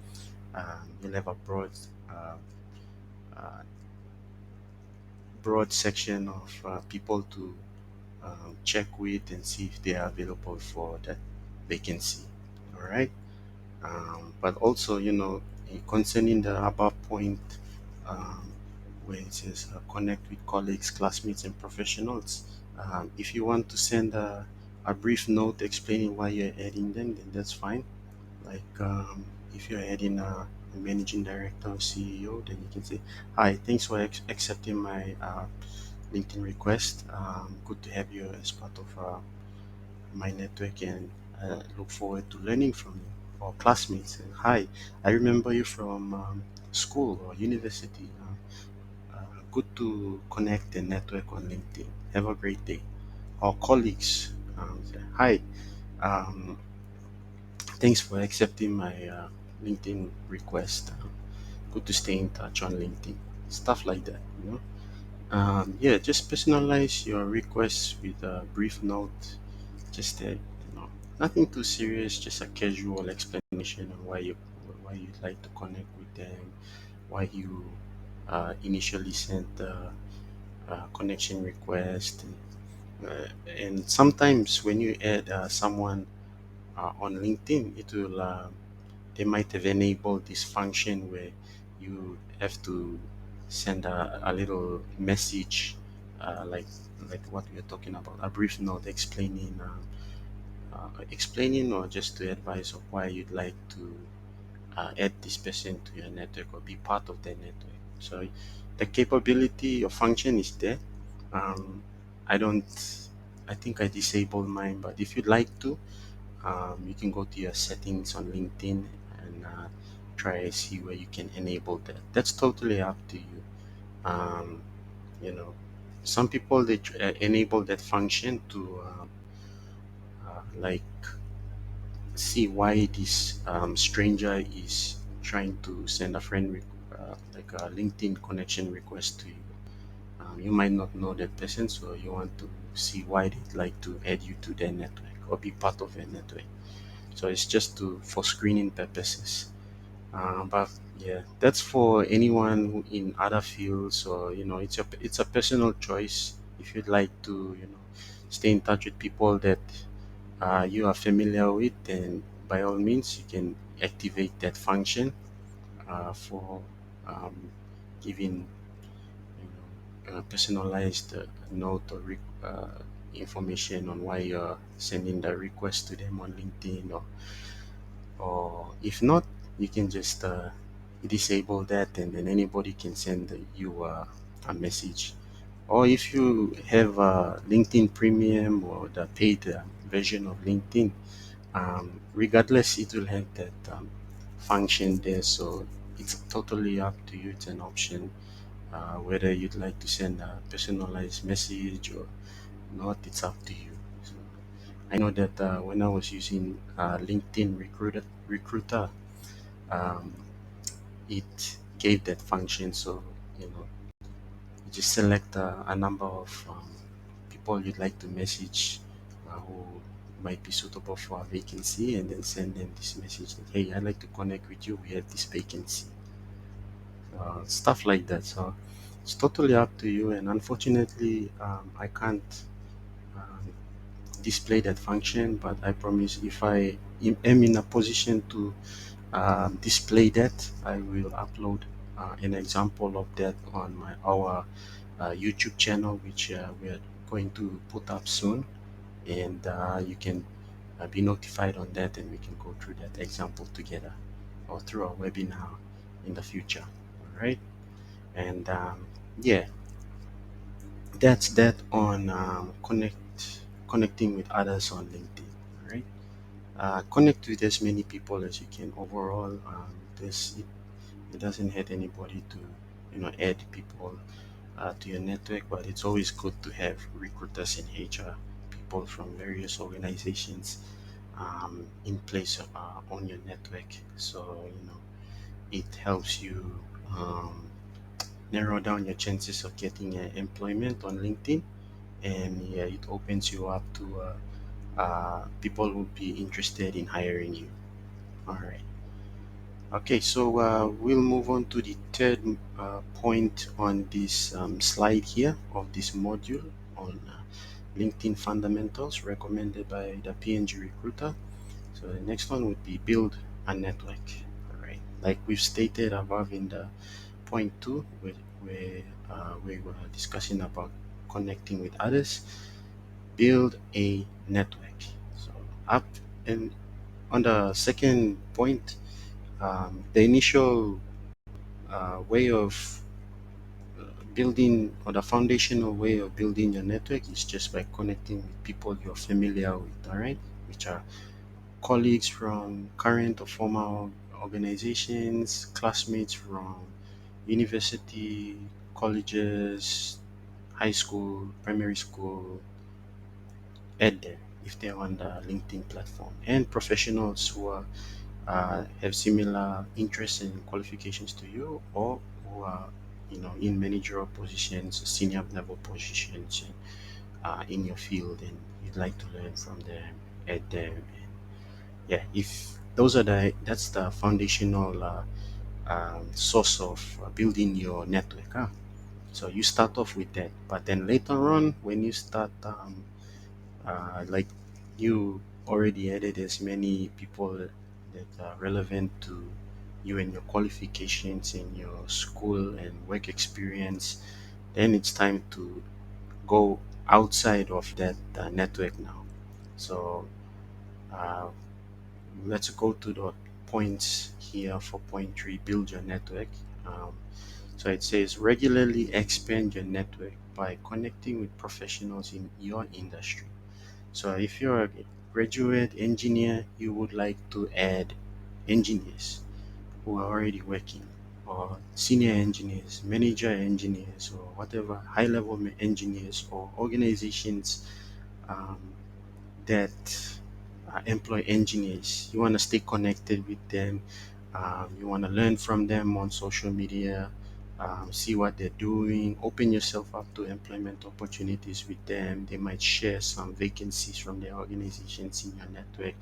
you'll have a uh, uh, broad section of people to check with and see if they are available for that vacancy. All right. But also, concerning the above point, um, where it says connect with colleagues, classmates, and professionals. If you want to send a brief note explaining why you're adding them, then that's fine. Like if you're adding a managing director or CEO, then you can say, "Hi, thanks for accepting my LinkedIn request. Good to have you as part of my network and look forward to learning from you." Or classmates, and, "Hi, I remember you from school or university. Good to connect and network on LinkedIn. Have a great day." Or colleagues, say, "Hi, um, thanks for accepting my LinkedIn request. Good to stay in touch on LinkedIn." Stuff like that, you know. Yeah, just personalize your requests with a brief note. Just nothing too serious. Just a casual explanation on why you'd like to connect with them, why you initially sent the connection request. And sometimes when you add someone on LinkedIn, it will they might have enabled this function where you have to send a little message, like what we are talking about, a brief note explaining or just to advise of why you'd like to add this person to your network or be part of their network. So the capability or function is there. Um, I don't. I think I disabled mine, but if you'd like to, you can go to your settings on LinkedIn and try see where you can enable that. That's totally up to you. Um, you know, some people they enable that function to like see why this stranger is trying to send a like a LinkedIn connection request to you. You might not know that person, so you want to see why they'd like to add you to their network or be part of their network. So it's just to for screening purposes. But yeah, that's for anyone who in other fields, or it's a personal choice. If you'd like to, stay in touch with people that you are familiar with, then by all means you can activate that function for um, giving personalized note or information on why you're sending the request to them on LinkedIn, or if not, you can just disable that, and then anybody can send you a message. Or if you have LinkedIn Premium or the paid version of LinkedIn, regardless, it will have that function there. So it's totally up to you. It's an option whether you'd like to send a personalized message or not. It's up to you. So I know that when I was using LinkedIn Recruiter, um, it gave that function. So you just select a number of people you'd like to message who might be suitable for a vacancy, and then send them this message that, "Hey, I'd like to connect with you. We have this vacancy." Stuff like that. So it's totally up to you. And unfortunately, I can't um, display that function, but I promise if I am in a position to display that, I will upload an example of that on our YouTube channel, which we're going to put up soon, and you can be notified on that, and we can go through that example together or through a webinar in the future. All right, and yeah, that's that on connecting with others on LinkedIn. All right, connect with as many people as you can. Overall, this it doesn't hurt anybody to add people to your network, but it's always good to have recruiters and HR people from various organizations in place on your network. So it helps you um, narrow down your chances of getting employment on LinkedIn, and yeah, it opens you up to people who will be interested in hiring you. All right. Okay, so we'll move on to the third point on this slide here of this module on LinkedIn fundamentals recommended by the PNG recruiter. So the next one would be build a network. All right, like we've stated above in the point two, where we were discussing about connecting with others, build a network. So up and on the second point, the initial way of building, or the foundational way of building your network, is just by connecting with people you're familiar with, all right, which are colleagues from current or former organizations, classmates from university, colleges, high school, primary school, add them if they're on the LinkedIn platform, and professionals who are have similar interests and qualifications to you, or who are in managerial positions, senior level positions in your field, and you'd like to learn from them, add them. And yeah, if those are that's the foundational source of building your network. So you start off with that, but then later on, when you start like you already added as many people that are relevant to you and your qualifications and your school and work experience, then it's time to go outside of that network now. So uh, let's go to the points here for point three, build your network. um, so it says regularly expand your network by connecting with professionals in your industry. So if you're a graduate engineer, you would like to add engineers who are already working, or senior engineers, manager engineers, or whatever high level engineers, or organizations um, that employ engineers. You want to stay connected with them. You want to learn from them on social media, see what they're doing, open yourself up to employment opportunities with them. They might share some vacancies from their organizations in your network.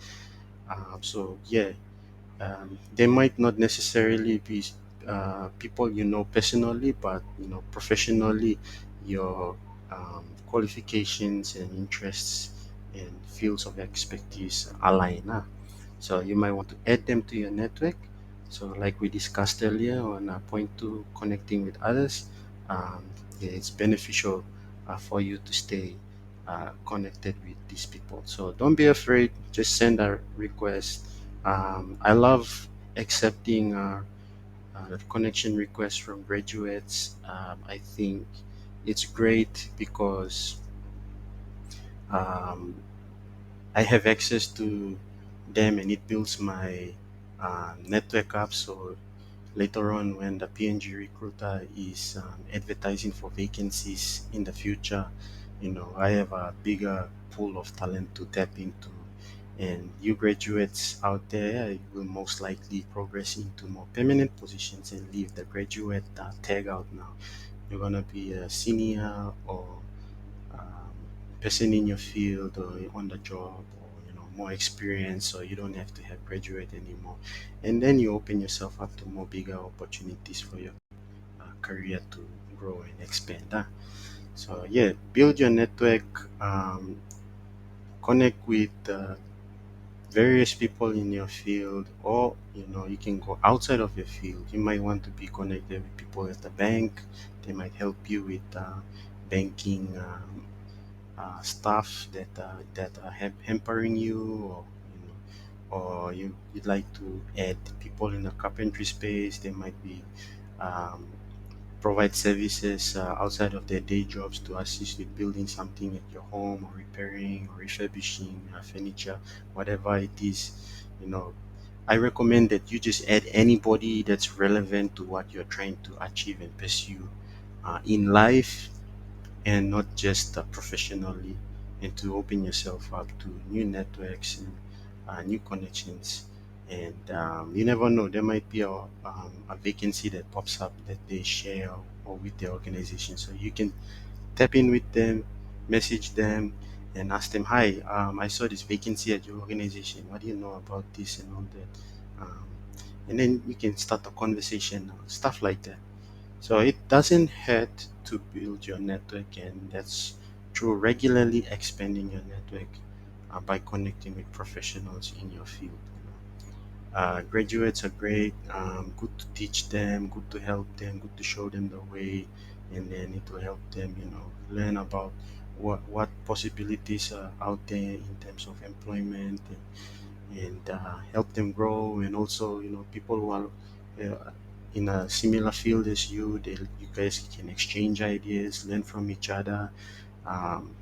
So, yeah, they might not necessarily be people you know personally, but professionally, your qualifications and interests and fields of expertise align. So you might want to add them to your network. So, like we discussed earlier on point two, connecting with others, um, it's beneficial for you to stay connected with these people. So don't be afraid. Just send a request. I love accepting connection requests from graduates. I think it's great because um, I have access to them, and it builds my network up. So later on, when the PNG recruiter is advertising for vacancies in the future, I have a bigger pool of talent to tap into. And you graduates out there will most likely progress into more permanent positions and leave the graduate tag out now. You're going to be a senior, or um, person in your field, or on the job, or more experience, so you don't have to have graduate anymore. And then you open yourself up to more bigger opportunities for your career to grow and expand. So yeah, build your network, connect with various people in your field, or you can go outside of your field. You might want to be connected with people at the bank. They might help you with banking stuff that are hampering you, or you'd like to add people in the carpentry space. They might be um, provide services outside of their day jobs to assist with building something at your home, or repairing or refurbishing furniture, whatever it is. you know I recommend that you just add anybody that's relevant to what you're trying to achieve and pursue in life, and not just professionally, and to open yourself up to new networks and new connections. And you never know, there might be a vacancy that pops up that they share or with the organization. So you can tap in with them, message them, and ask them, "Hi, I saw this vacancy at your organization. What do you know about this and all that?" And then you can start a conversation, stuff like that. So it doesn't hurt to build your network, and that's through regularly expanding your network by connecting with professionals in your field. Graduates are great, good to teach them, good to help them, good to show them the way, and then it will help them, learn about what possibilities are out there in terms of employment, and help them grow. And also, people who are in a similar field as you guys can exchange ideas, learn from each other, um,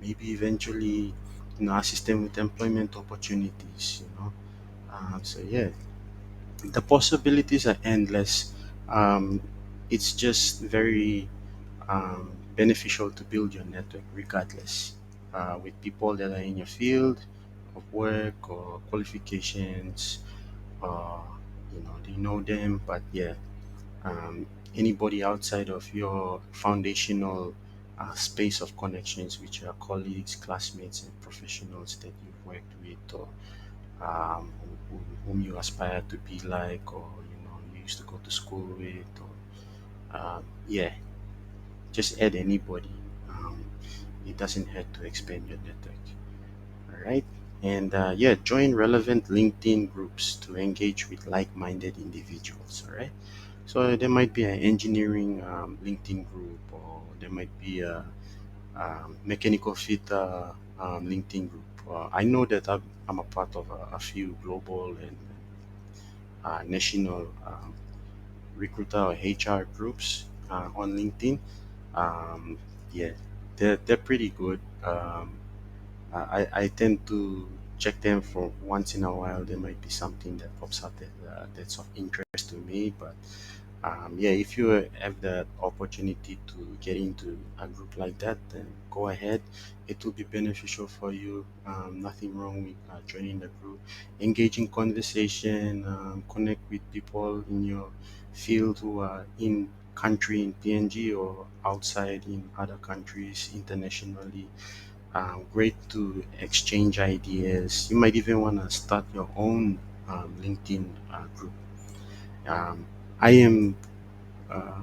maybe eventually, assist them with employment opportunities. So yeah, the possibilities are endless. It's just very beneficial to build your network regardless, with people that are in your field of work or qualifications, or you know them. But yeah, um, anybody outside of your foundational space of connections, which are colleagues, classmates, and professionals that you've worked with, or whom you aspire to be like, or you used to go to school with, or yeah, just add anybody. Um, it doesn't hurt to expand your network. All right. And yeah, join relevant LinkedIn groups to engage with like-minded individuals. All right. So there might be an engineering LinkedIn group, or there might be a mechanical fitter LinkedIn group. I know that I'm a part of a few global and national recruiter or HR groups on LinkedIn. Um, yeah, they're pretty good. I tend to check them for once in a while. There might be something that pops up that's of interest to me. But yeah, if you have the opportunity to get into a group like that, then go ahead. It will be beneficial for you. Nothing wrong with joining the group, engage in conversation, connect with people in your field who are in country in PNG or outside in other countries internationally. Great to exchange ideas. You might even want to start your own LinkedIn group. Um, I am uh,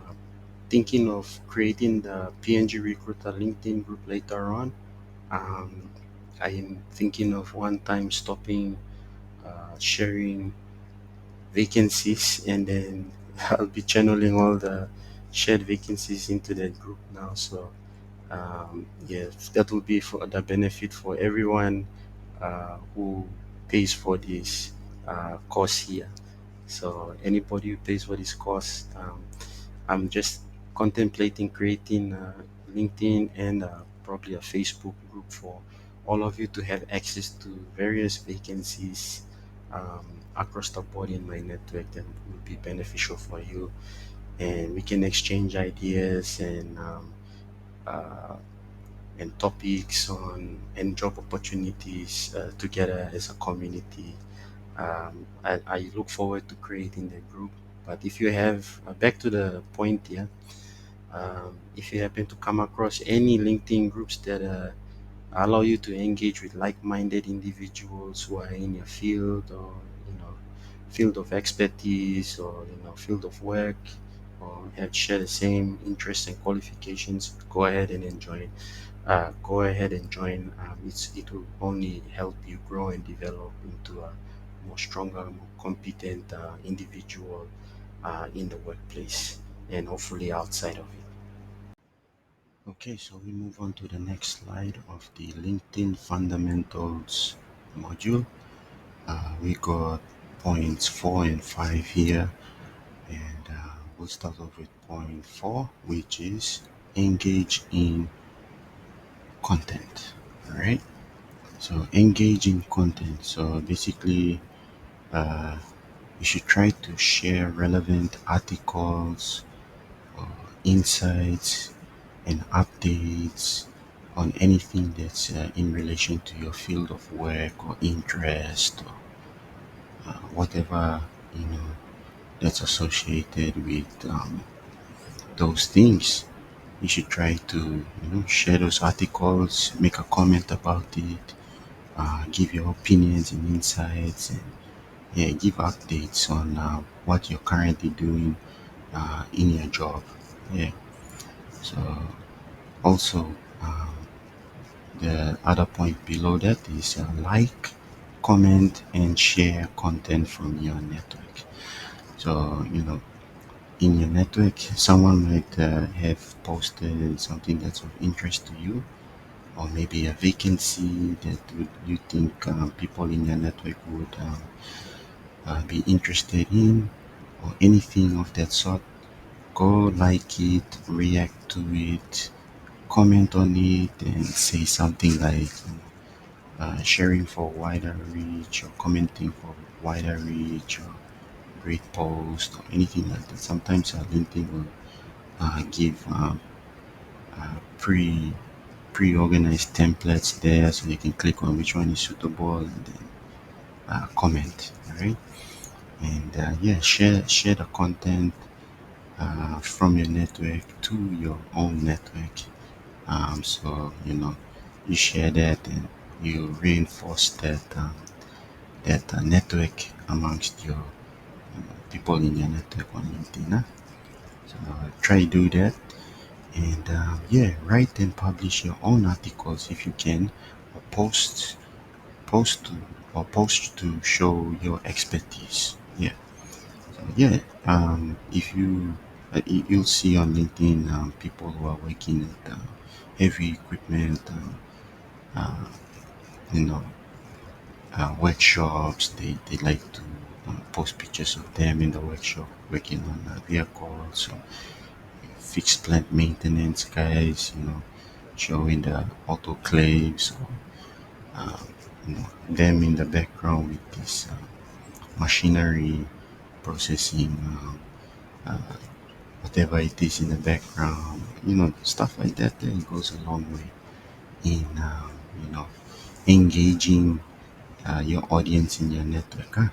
thinking of creating the PNG Recruiter LinkedIn group later on. Um, I am thinking of one time stopping sharing vacancies, and then I'll be channeling all the shared vacancies into that group now. So yeah, that will be for the benefit for everyone who pays for this course here. So anybody who pays for this course, I'm just contemplating creating LinkedIn and probably a Facebook group for all of you to have access to various vacancies um, across the board in my network that will be beneficial for you, and we can exchange ideas uh, and topics on and job opportunities together as a community. I look forward to creating the group. But if you have back to the point here, if you happen to come across any LinkedIn groups that allow you to engage with like-minded individuals who are in your field, or field of expertise, or field of work, or have share the same interests and qualifications, go ahead and join. It will only help you grow and develop into a more stronger, more competent individual in the workplace, and hopefully outside of it. Okay, so we move on to the next slide of the LinkedIn fundamentals module. We got points 4 and 5 here, and we'll start off with point 4, which is engage in content. All right. So engage in content. So basically, uh, you should try to share relevant articles, or insights, and updates on anything that's in relation to your field of work or interest, or whatever, you know, that's associated with those things. You should try to, share those articles, make a comment about it, give your opinions and insights, and yeah, give updates on what you're currently doing in your job. Yeah. So also, um, the other point below that is like, comment, and share content from your network. So, in your network, someone might have posted something that's of interest to you, or maybe a vacancy that you think people in your network would be interested in, or anything of that sort. Go like it, react to it, comment on it, and say something like sharing for wider reach, or commenting for wider reach, or great post, or anything like that. Sometimes LinkedIn will give pre pre-organized templates there, so you can click on which one is suitable and then comment. All right, and yeah, share the content from your network to your own network. So you share that, and you reinforce that network amongst your people in your network on LinkedIn. Huh? So try do that, and yeah, write and publish your own articles if you can, or post to post to show your expertise. Yeah. So yeah, if you'll see on LinkedIn people who are working at heavy equipment, uh, you know, workshops. They like to post pictures of them in the workshop working on vehicles, or fixed plant maintenance guys, showing the autoclaves, or them in the background with this machinery processing whatever it is in the background. Stuff like that. Then goes a long way in you know engaging your audience in your network, or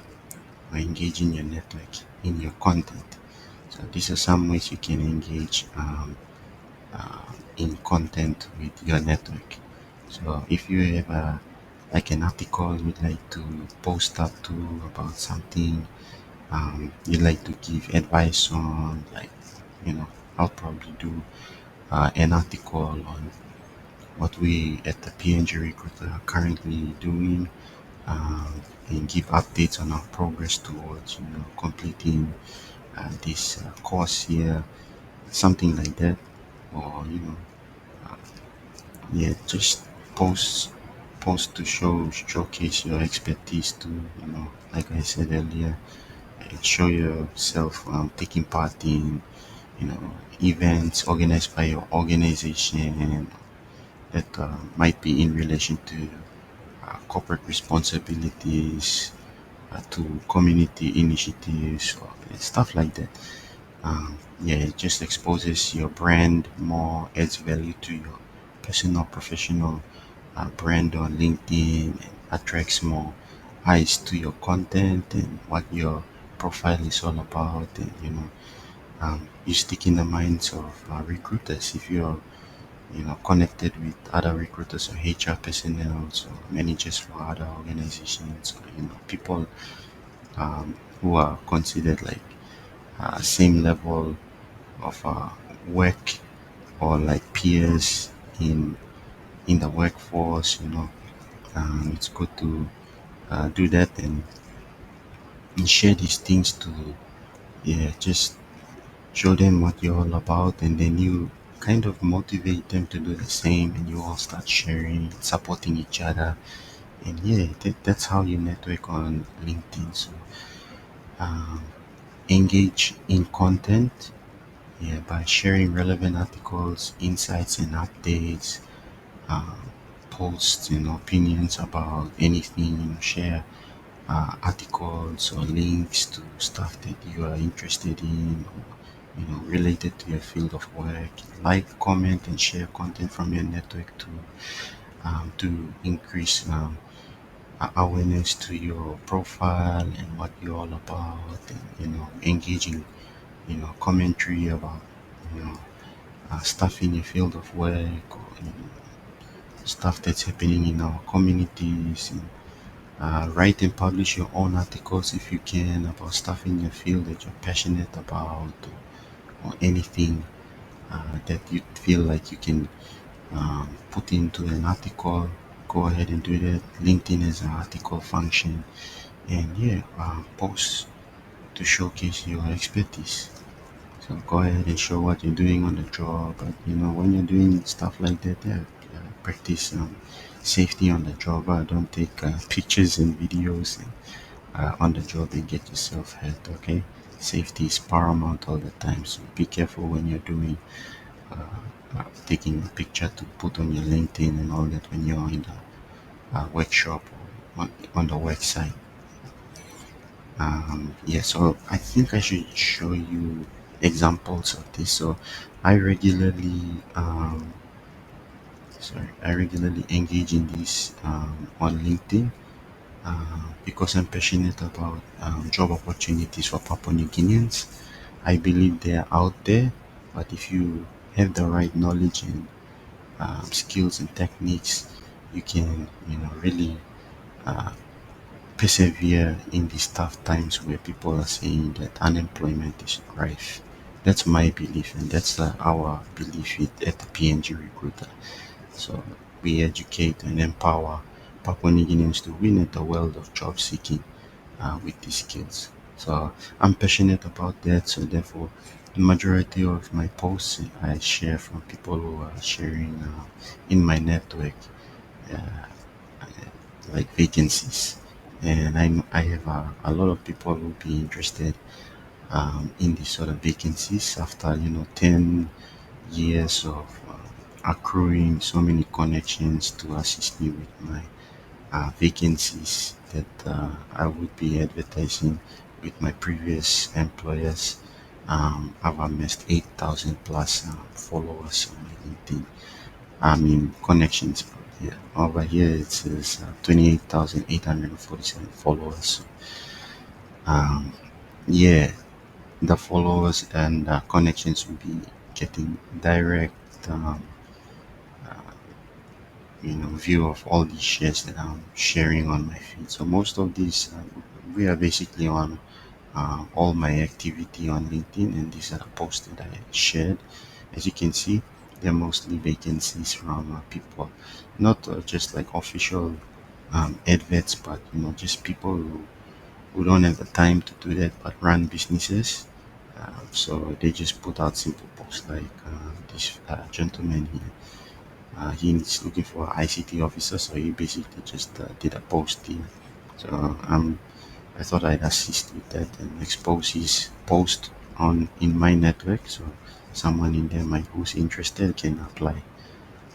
engaging your network in your content. So these are some ways you can engage in content with your network. So if you have like an article you'd like to post up to about something, you like to give advice on, like, I'll probably do an article on what we at the PNG Recruiter are currently doing, and give updates on our progress towards completing this course here, something like that. Or yeah, just post post to showcase your expertise to, like I said earlier, show yourself taking part in events organized by your organization that might be in relation to corporate responsibilities, to community initiatives, or stuff like that. Yeah, it just exposes your brand more, adds value to your personal, professional brand on LinkedIn, and attracts more eyes to your content and what your profile is all about. And you stick in the minds of recruiters if you're connected with other recruiters, or HR personnel, or managers for other organizations, or people who are considered like same level of work, or like peers in the workforce. It's good to do that, and share these things to, yeah, just show them what you're all about, and then you kind of motivate them to do the same, and you all start sharing, supporting each other. And yeah, that's how you network on LinkedIn. So um, engage in content, yeah, by sharing relevant articles, insights, and updates, uh, posts and opinions about anything. Share articles or links to stuff that you are interested in, related to your field of work. Like, comment, and share content from your network to increase awareness to your profile and what you're all about, and engaging commentary about you know stuff in your field of work, or stuff that's happening in our communities. And write and publish your own articles if you can about stuff in your field that you're passionate about, or anything that you feel like you can put into an article. Go ahead and do that. LinkedIn has an article function, and yeah, post to showcase your expertise. So go ahead and show what you're doing on the job. But when you're doing stuff like that, yeah, practice safety on the job. Don't take pictures and videos on the job and get yourself hurt. Okay, safety is paramount all the time. So be careful when you're doing taking a picture to put on your LinkedIn and all that when you're in the workshop or on the website. Yeah, so I think I should show you examples of this. So I regularly, I regularly engage in this on LinkedIn because I'm passionate about job opportunities for Papua New Guineans. I believe they are out there, but if you have the right knowledge and skills and techniques, you can, really uh, persevere in these tough times where people are saying that unemployment is rife. That's my belief, and that's our belief at the PNG Recruiter. So we educate and empower Papua New Guineans to win at the world of job seeking with these skills. So I'm passionate about that. So therefore, the majority of my posts I share from people who are sharing in my network, uh, like vacancies. And I have a lot of people who will be interested in these sort of vacancies after 10 years of accruing so many connections to assist me with my vacancies that I would be advertising with my previous employers. I've amassed 8,000 plus followers on my LinkedIn. I mean, connections. Yeah, over here it says 28,847 followers. Um, yeah, the followers and connections will be getting direct, view of all these shares that I'm sharing on my feed. So most of these, we are basically on all my activity on LinkedIn, and these are the posts that I shared. As you can see, they're mostly vacancies from people, not just like official adverts, but just people who don't have the time to do that but run businesses. So they just put out simple posts like this gentleman here. He's looking for ICT officer, so he basically just did a post here. So I thought I'd assist with that and expose his post on in my network, so someone in there might who's interested can apply.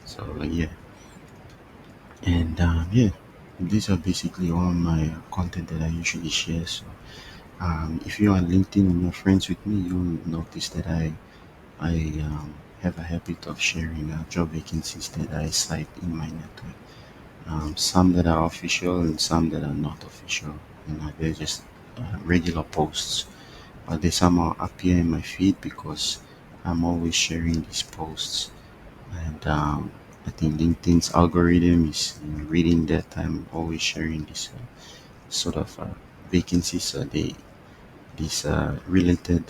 So yeah, and yeah, these are basically all my content that I usually share. So if you're on LinkedIn and you're friends with me, you'll notice that I have a habit of sharing job vacancies that I cite in my network. Some that are official and some that are not official. They're just regular posts, but they somehow appear in my feed because I'm always sharing these posts. And I think LinkedIn's algorithm is reading that I'm always sharing this sort of vacancies. So these related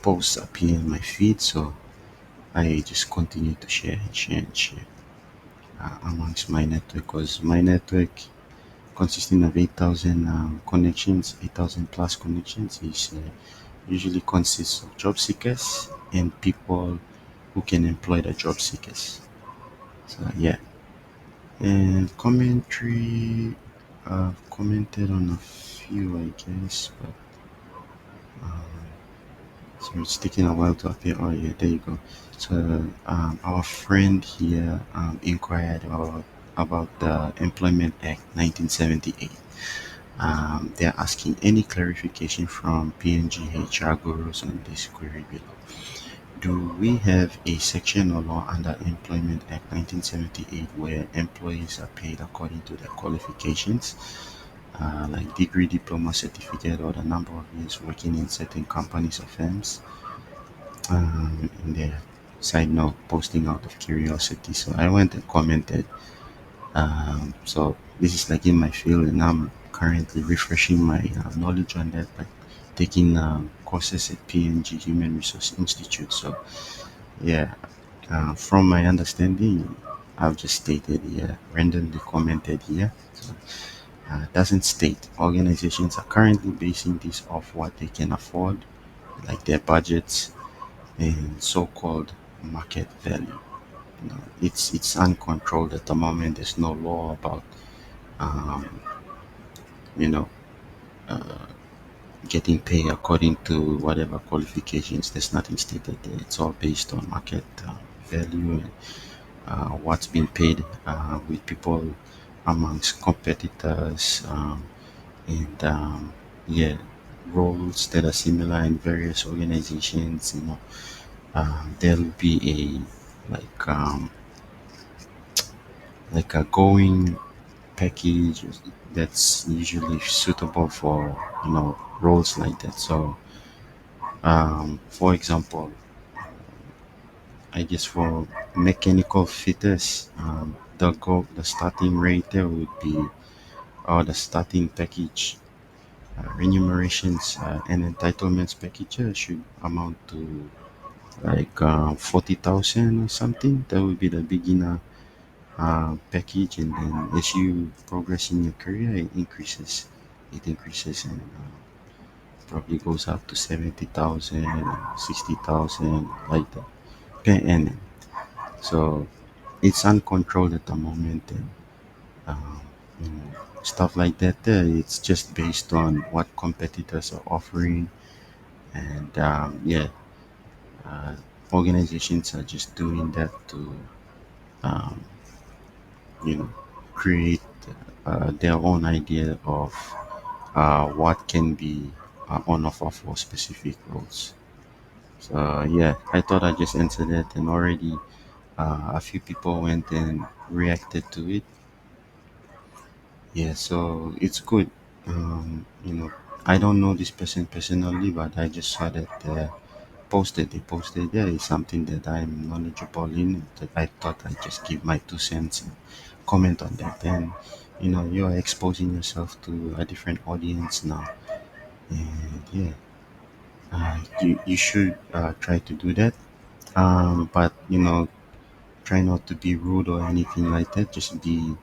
posts appear in my feed. So I just continue to share and share and share amongst my network, because my network consisting of 8,000 connections, 8,000 plus connections, is usually consists of job seekers and people who can employ the job seekers. So yeah, and commentary, I've commented on a few, I guess, but so it's taking a while to appear. Oh yeah, there you go. So our friend here inquired about the Employment Act 1978. They're asking any clarification from PNG HR gurus on this query below. Do we have a section or law under Employment Act 1978 where employees are paid according to their qualifications, like degree, diploma, certificate, or the number of years working in certain companies or firms? In their side note, posting out of curiosity. So I went and commented. So this is like in my field, and I'm currently refreshing my knowledge on that by taking courses at PNG Human Resource Institute. So yeah, from my understanding, I've just stated here, randomly commented here. So, doesn't state organizations are currently basing this off what they can afford, like their budgets and so-called market value. It's uncontrolled at the moment. There's no law about um, you know getting paid according to whatever qualifications. There's nothing stated there. It's all based on market value and what's been paid with people amongst competitors, and yeah, roles that are similar in various organizations. There'll be like a going package that's usually suitable for roles like that. So for example, I guess for mechanical fitters, the starting rate there would be, or the starting package remunerations and entitlements package should amount to like 40,000 or something. That would be the beginner package, and then as you progress in your career, it increases and probably goes up to 70,000, 60,000, like that per annum. So it's uncontrolled at the moment, and um, stuff like that. It's just based on what competitors are offering, and yeah, uh, organizations are just doing that to um, you know create their own idea of what can be on offer for specific roles. So yeah, I thought I just answered that, and already a few people went and reacted to it. Yeah, so it's good. I don't know this person personally, but I just saw that they posted there is something that I'm knowledgeable in. That I thought I'd just give my 2 cents and comment on that. And you are exposing yourself to a different audience now, and yeah, you should try to do that. But try not to be rude or anything like that. Just be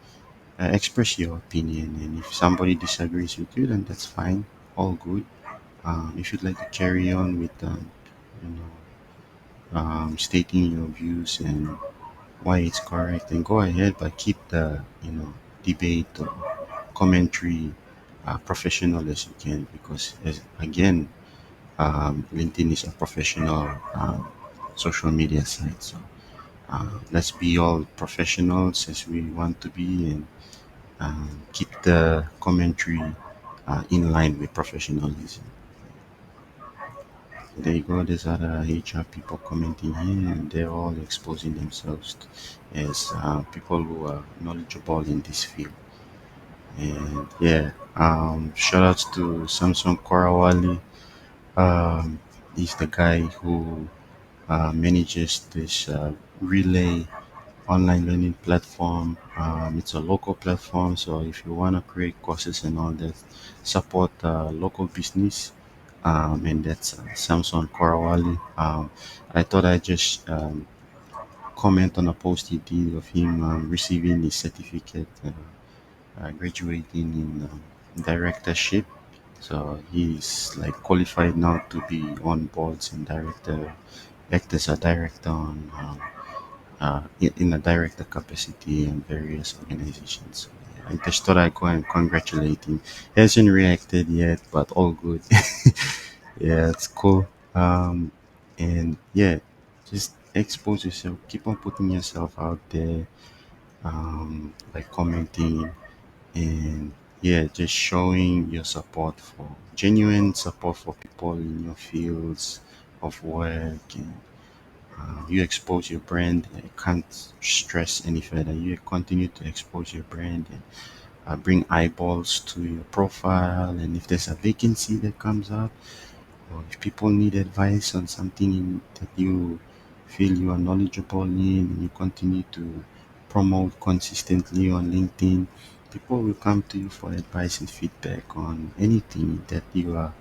express your opinion, and if somebody disagrees with you, then that's fine, all good. If you'd like to carry on with you know stating your views and why it's correct, then go ahead, but keep the debate or commentary professional as you can, because again, LinkedIn is a professional social media site. So let's be all professionals as we want to be, and keep the commentary in line with professionalism. There you go. There's other HR people commenting here, and they're all exposing themselves as people who are knowledgeable in this field. And yeah, shout outs to Samson Korawali. Um, he's the guy who manages this relay online learning platform. It's a local platform, so if you want to create courses and all that, support local business. And that's Samson Korawali. I thought I'd just comment on a post he did of him receiving his certificate, graduating in directorship. So he's like qualified now to be on boards and act as a director on in a director capacity in various organizations. So, yeah, I just thought I'd go and congratulate him. He hasn't reacted yet, but all good. Yeah, it's cool. And yeah, just expose yourself. Keep on putting yourself out there, like commenting, and yeah, just showing your support for genuine support for people in your fields of work, and you expose your brand. I can't stress any further. You continue to expose your brand and bring eyeballs to your profile. And if there's a vacancy that comes up, or if people need advice on something that you feel you are knowledgeable in, and you continue to promote consistently on LinkedIn, people will come to you for advice and feedback on anything that you are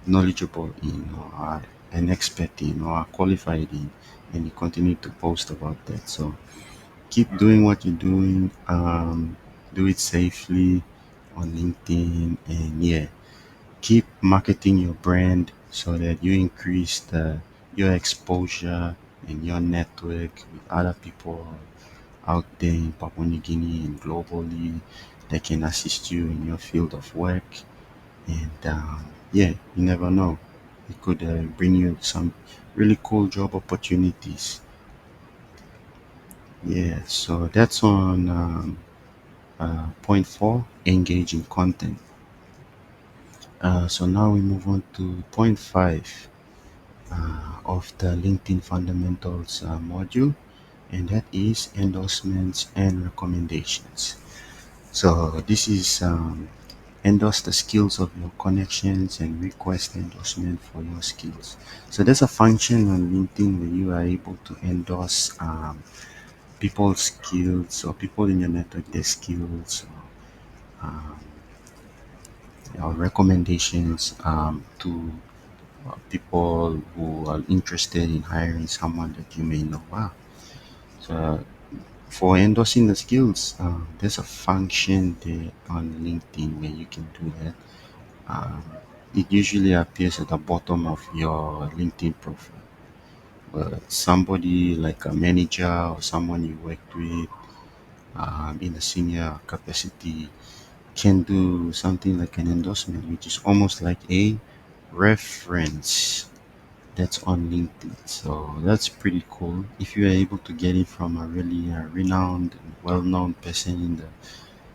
knowledgeable in, or are an expert in, or are qualified in, and you continue to post about that. So keep doing what you're doing. Do it safely on LinkedIn, and yeah, keep marketing your brand so that you increase your exposure and your network with other people out there in Papua New Guinea and globally that can assist you in your field of work. And yeah, you never know. It could bring you some really cool job opportunities. Yeah, so that's on point four, engage in content. So now we move on to point five of the LinkedIn Fundamentals module, and that is endorsements and recommendations. So this is endorse the skills of your connections and request endorsement for your skills. So there's a function on LinkedIn where you are able to endorse people's skills, or people in your network, their skills, um, or recommendations to people who are interested in hiring someone that you may know. Wow. So for endorsing the skills, there's a function there on LinkedIn where you can do that. Um, it usually appears at the bottom of your LinkedIn profile. But somebody like a manager or someone you worked with in a senior capacity can do something like an endorsement, which is almost like a reference that's on LinkedIn. So that's pretty cool. If you are able to get it from a really renowned and well-known person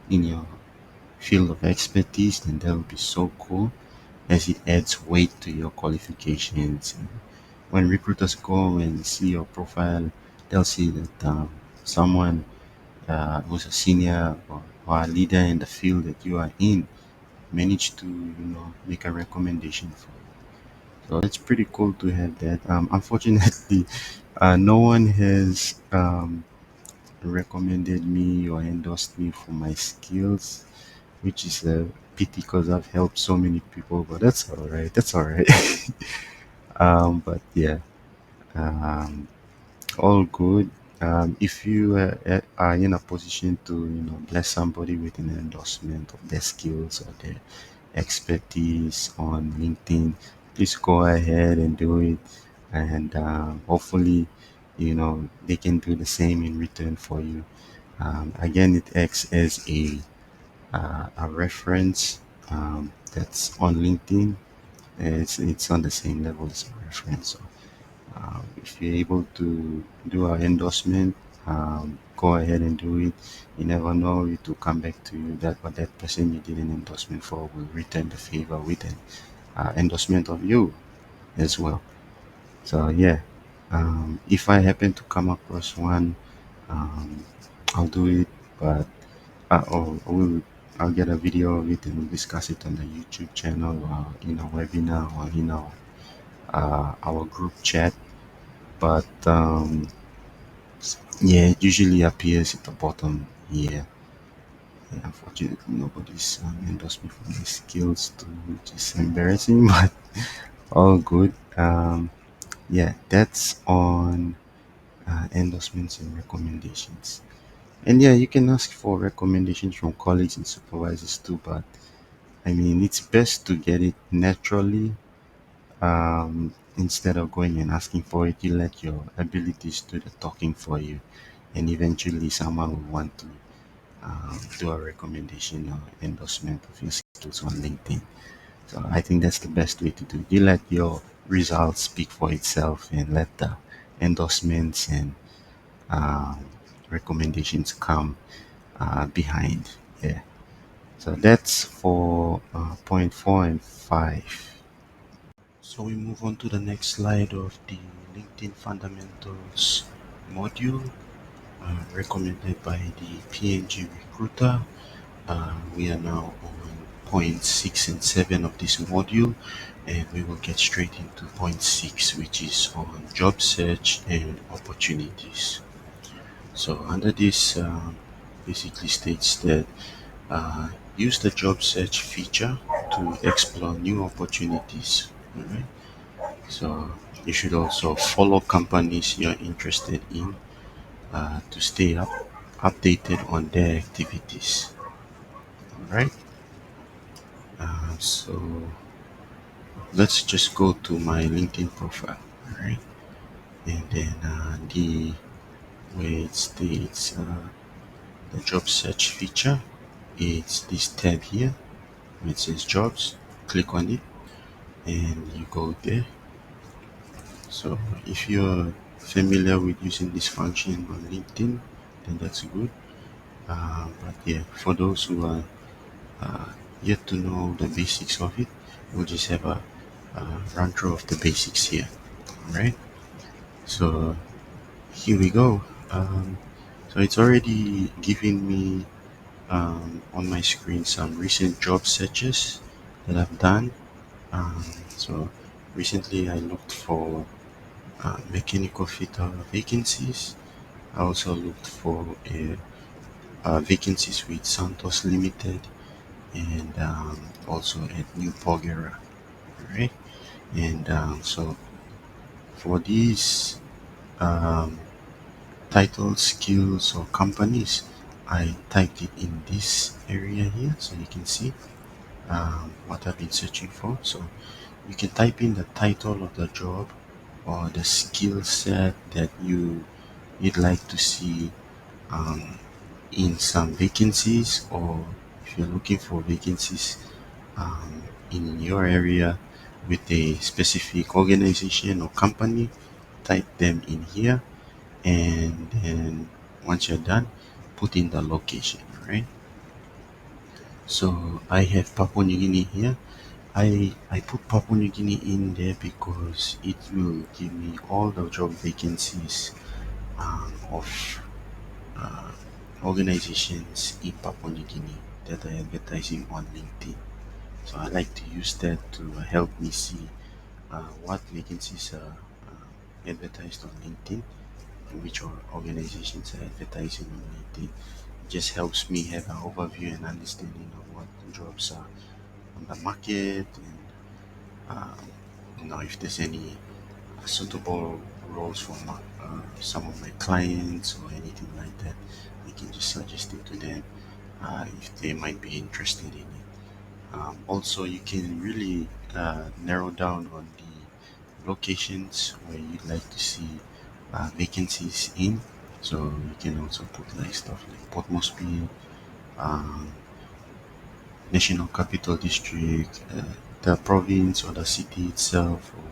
in your field of expertise, then that would be so cool, as it adds weight to your qualifications. And when recruiters go and see your profile, they'll see that someone who's a senior, or a leader in the field that you are in managed to make a recommendation for you. So it's pretty cool to have that. Unfortunately, no one has recommended me or endorsed me for my skills, which is a pity because I've helped so many people. But that's all right. That's all right. But yeah, um, all good. If you are in a position to bless somebody with an endorsement of their skills or their expertise on LinkedIn, please go ahead and do it. And hopefully, they can do the same in return for you. Again, it acts as a reference that's on LinkedIn. It's on the same level as a reference. So if you're able to do an endorsement, go ahead and do it. You never know, it will come back to you that what that person you did an endorsement for will return the favor with an endorsement of you as well. So yeah, if I happen to come across one, um, I'll do it. But I'll get a video of it and we'll discuss it on the YouTube channel, or in a webinar, or in our group chat. But yeah, it usually appears at the bottom here. Yeah, unfortunately, nobody's endorsed me for my skills too, which is embarrassing, but all good. Yeah, that's on endorsements and recommendations. And yeah, you can ask for recommendations from colleagues and supervisors too, but I mean, it's best to get it naturally. Instead of going and asking for it, you let your abilities do the talking for you, and eventually someone will want to do a recommendation or endorsement of your skills on LinkedIn. So I think that's the best way to do it. You let your results speak for itself, and let the endorsements and um, recommendations come behind. Yeah. So that's for point 4 and 5. So we move on to the next slide of the LinkedIn Fundamentals module recommended by the PNG Recruiter. We are now on point 6 and 7 of this module, and we will get straight into point 6, which is on job search and opportunities. So under this, basically states that use the job search feature to explore new opportunities. All right. So you should also follow companies you're interested in to stay updated on their activities. All right. So let's just go to my LinkedIn profile. All right. And then the way it states the job search feature, it's this tab here where it says jobs. Click on it and you go there. So if you're familiar with using this function on LinkedIn, then that's good. But yeah, for those who are yet to know the basics of it, we'll just have a run through of the basics here. All right. So here we go. So it's already giving me on my screen some recent job searches that I've done. So recently I looked for mechanical fitter vacancies. I also looked for vacancies with Santos Limited and also at New Porgera. Right? And so for these um, titles, skills, or companies, I typed it in this area here so you can see what I've been searching for. So you can type in the title of the job or the skill set that you'd like to see um, in some vacancies, or if you're looking for vacancies in your area with a specific organization or company, type them in here, and then once you're done, put in the location, right? So I have Papua New Guinea here. I put Papua New Guinea in there because it will give me all the job vacancies of uh, organizations in Papua New Guinea that are advertising on LinkedIn. So I like to use that to help me see what vacancies are advertised on LinkedIn and which organizations are advertising on LinkedIn. It just helps me have an overview and understanding of what jobs are on the market, and if there's any suitable roles for some of my clients or anything like that, I can just suggest it to them if they might be interested in it. Also, you can really narrow down on the locations where you'd like to see vacancies in. So you can also put like stuff like Port Moresby, um, National Capital District, the province or the city itself, or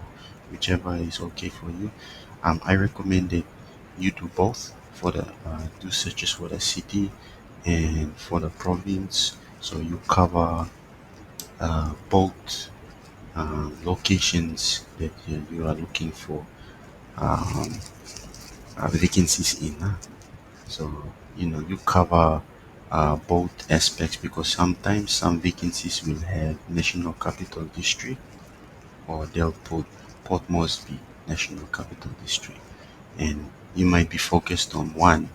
whichever is okay for you. I recommend that you do both for the do searches for the city and for the province, so you cover both locations that you are looking for um, vacancies in. So you cover both aspects, because sometimes some vacancies will have National Capital District, or they'll put Port Moresby National Capital District, and you might be focused on one,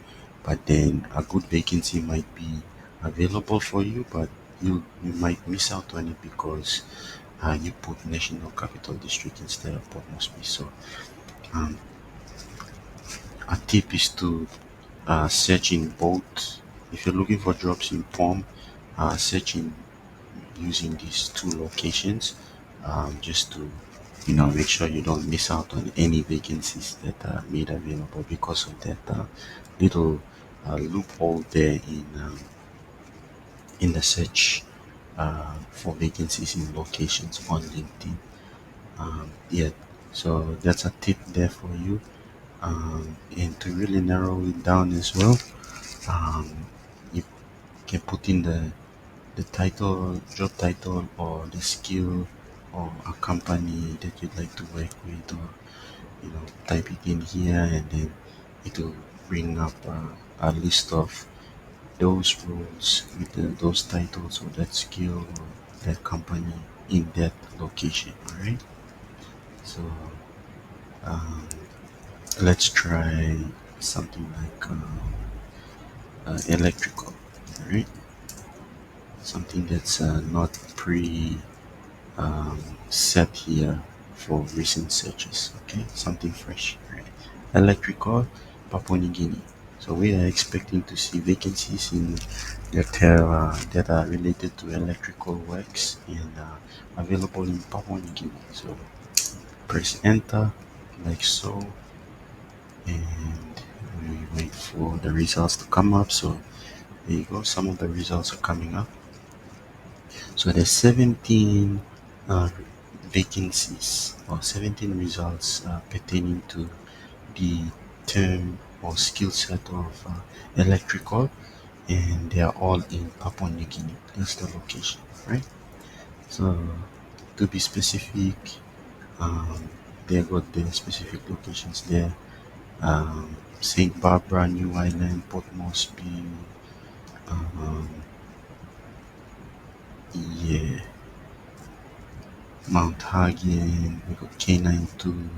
but then a good vacancy might be available for you, but you might miss out on it because you put National Capital District instead of Port Moresby. So um, a tip is to search in both. If you're looking for jobs in POM, search in using these two locations, just to make sure you don't miss out on any vacancies that are made available because of that little loophole there in the search for vacancies in locations on LinkedIn. Yeah, so that's a tip there for you. And to really narrow it down as well, you can put in the the title, job title, or the skill, or a company that you'd like to work with, or type it in here, and then it will bring up a list of those roles with those titles or that skill or that company in that location. All right. So um, let's try something like electrical. All right. Something that's not pre set here for recent searches. Okay, something fresh. Right? Electrical, Papua New Guinea. So we are expecting to see vacancies in that are related to electrical works and available in Papua New Guinea. So press enter like so, and we wait for the results to come up. So there you go. Some of the results are coming up. So there's 17 uh, vacancies or 17 results pertaining to the term or skill set of electrical, and they are all in Papua New Guinea. That's the location, right? So to be specific, they got the specific locations there. St. Barbara, New Island, Port Moresby, um, yeah, Mount Hagen, we got K92,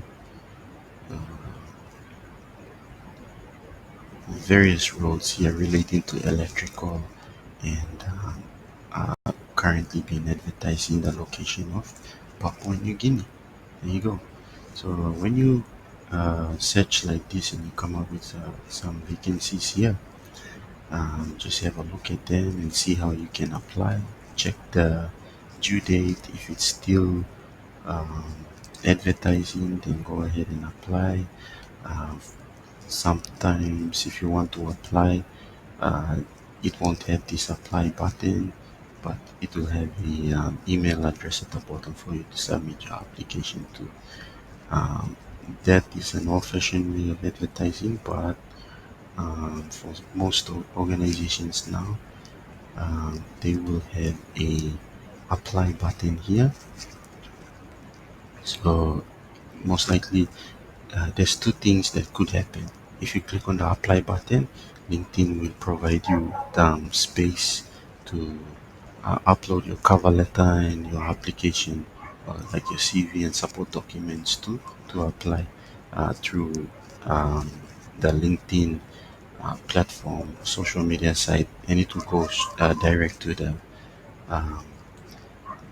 various roads here relating to electrical, and currently being advertised in the location of Papua New Guinea. There you go. So when you search like this and you come up with some vacancies here, just have a look at them and see how you can apply. Check the due date. If it's still um, advertising, then go ahead and apply. Uh, Sometimes if you want to apply, uh, it won't have this apply button, but it will have the email address at the bottom for you to submit your application to. Um, that is an old-fashioned way of advertising, but for most organizations now, they will have a apply button here. So most likely, there's two things that could happen. If you click on the apply button, LinkedIn will provide you space to upload your cover letter and your application, like your CV and support documents to apply through um, the LinkedIn platform, social media site, and it will go direct to um,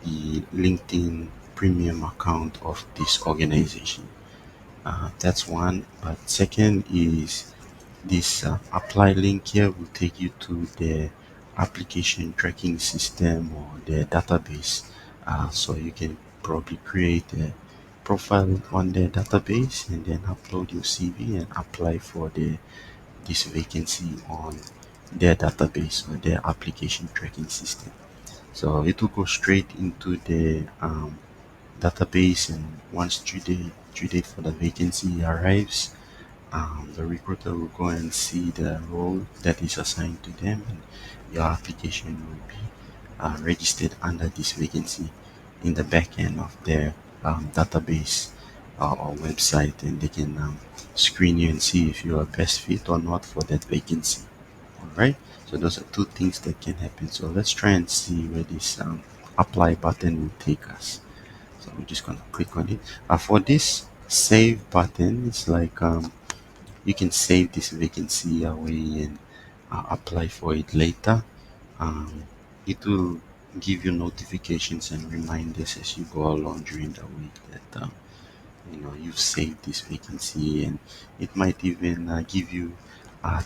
the LinkedIn premium account of this organization. That's one. But second is this apply link here will take you to the application tracking system or the database. So you can probably create a profile on the database and then upload your CV and apply for this vacancy on their database or their application tracking system. So it will go straight into the database, and once due date for the vacancy arrives, the recruiter will go and see the role that is assigned to them, and your application will be registered under this vacancy in the back end of their database or website, and they can screen you and see if you are best fit or not for that vacancy. All right. So those are two things that can happen. So let's try and see where this apply button will take us. So we're just gonna click on it. For this save button, it's like you can save this vacancy away and apply for it later. Um, it will give you notifications and reminders as you go along during the week that you've saved this vacancy, and it might even give you a,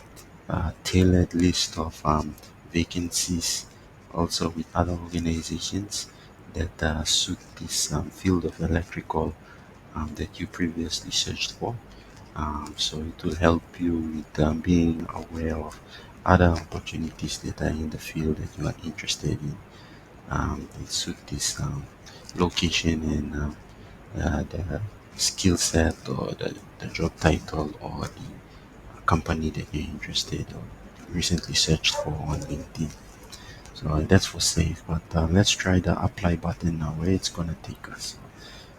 a tailored list of vacancies also with other organizations that suit this field of electrical that you previously searched for. So it will help you with being aware of other opportunities that are in the field that you are interested in. That suit this location and the skill set or the job title or the company that you're interested or recently searched for on LinkedIn. So that's for save. But let's try the apply button now. Where it's gonna take us.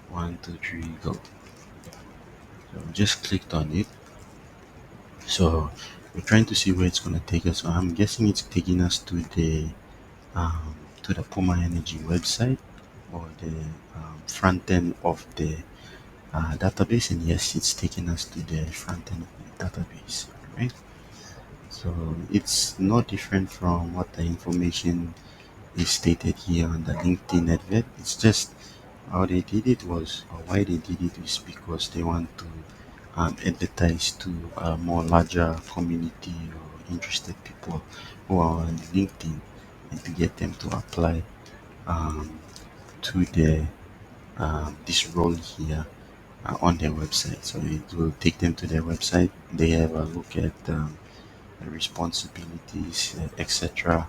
One, two, three, go. So just clicked on it. So we're trying to see where it's gonna take us. So I'm guessing it's taking us um, to the Puma Energy website or the front end of the database. And yes, it's taking us to the front end of the database. Right. So it's no different from what the information is stated here on the LinkedIn advert. It's just how they did it was, or why they did it is because they want to advertise to a more larger community or interested people who are on LinkedIn, and to get them to apply um, to this role here on their website. So it will take them to their website. They have a look at the responsibilities, etc.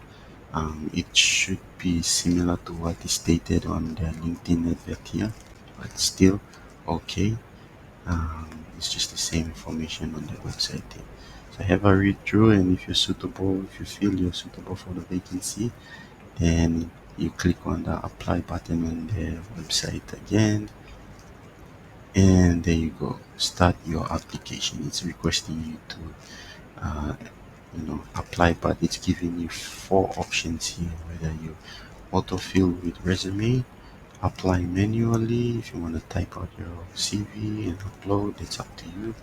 It should be similar to what is stated on the LinkedIn advert here, but still okay. It's just the same information on the website there. So have a read through, and if you're suitable, if you feel you're suitable for the vacancy, then you click on the apply button on the website again, and there you go. Start your application. It's requesting you to uh, apply, but it's giving you four options here, whether you autofill with resume, apply manually if you want to type out your CV and upload. It's up to you.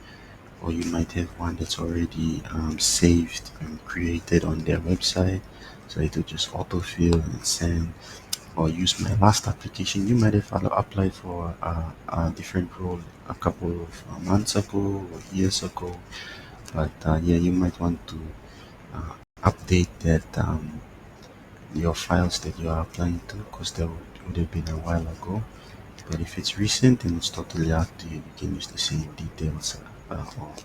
Or you might have one that's already saved and created on their website, so it will just autofill and send. Or use my last application. You might have applied for a different role a couple of months ago or years ago, but yeah, you might want to uh, update that your files that you are applying to, because that would have been a while ago. But if it's recent, then it's totally up to you. You can use the same details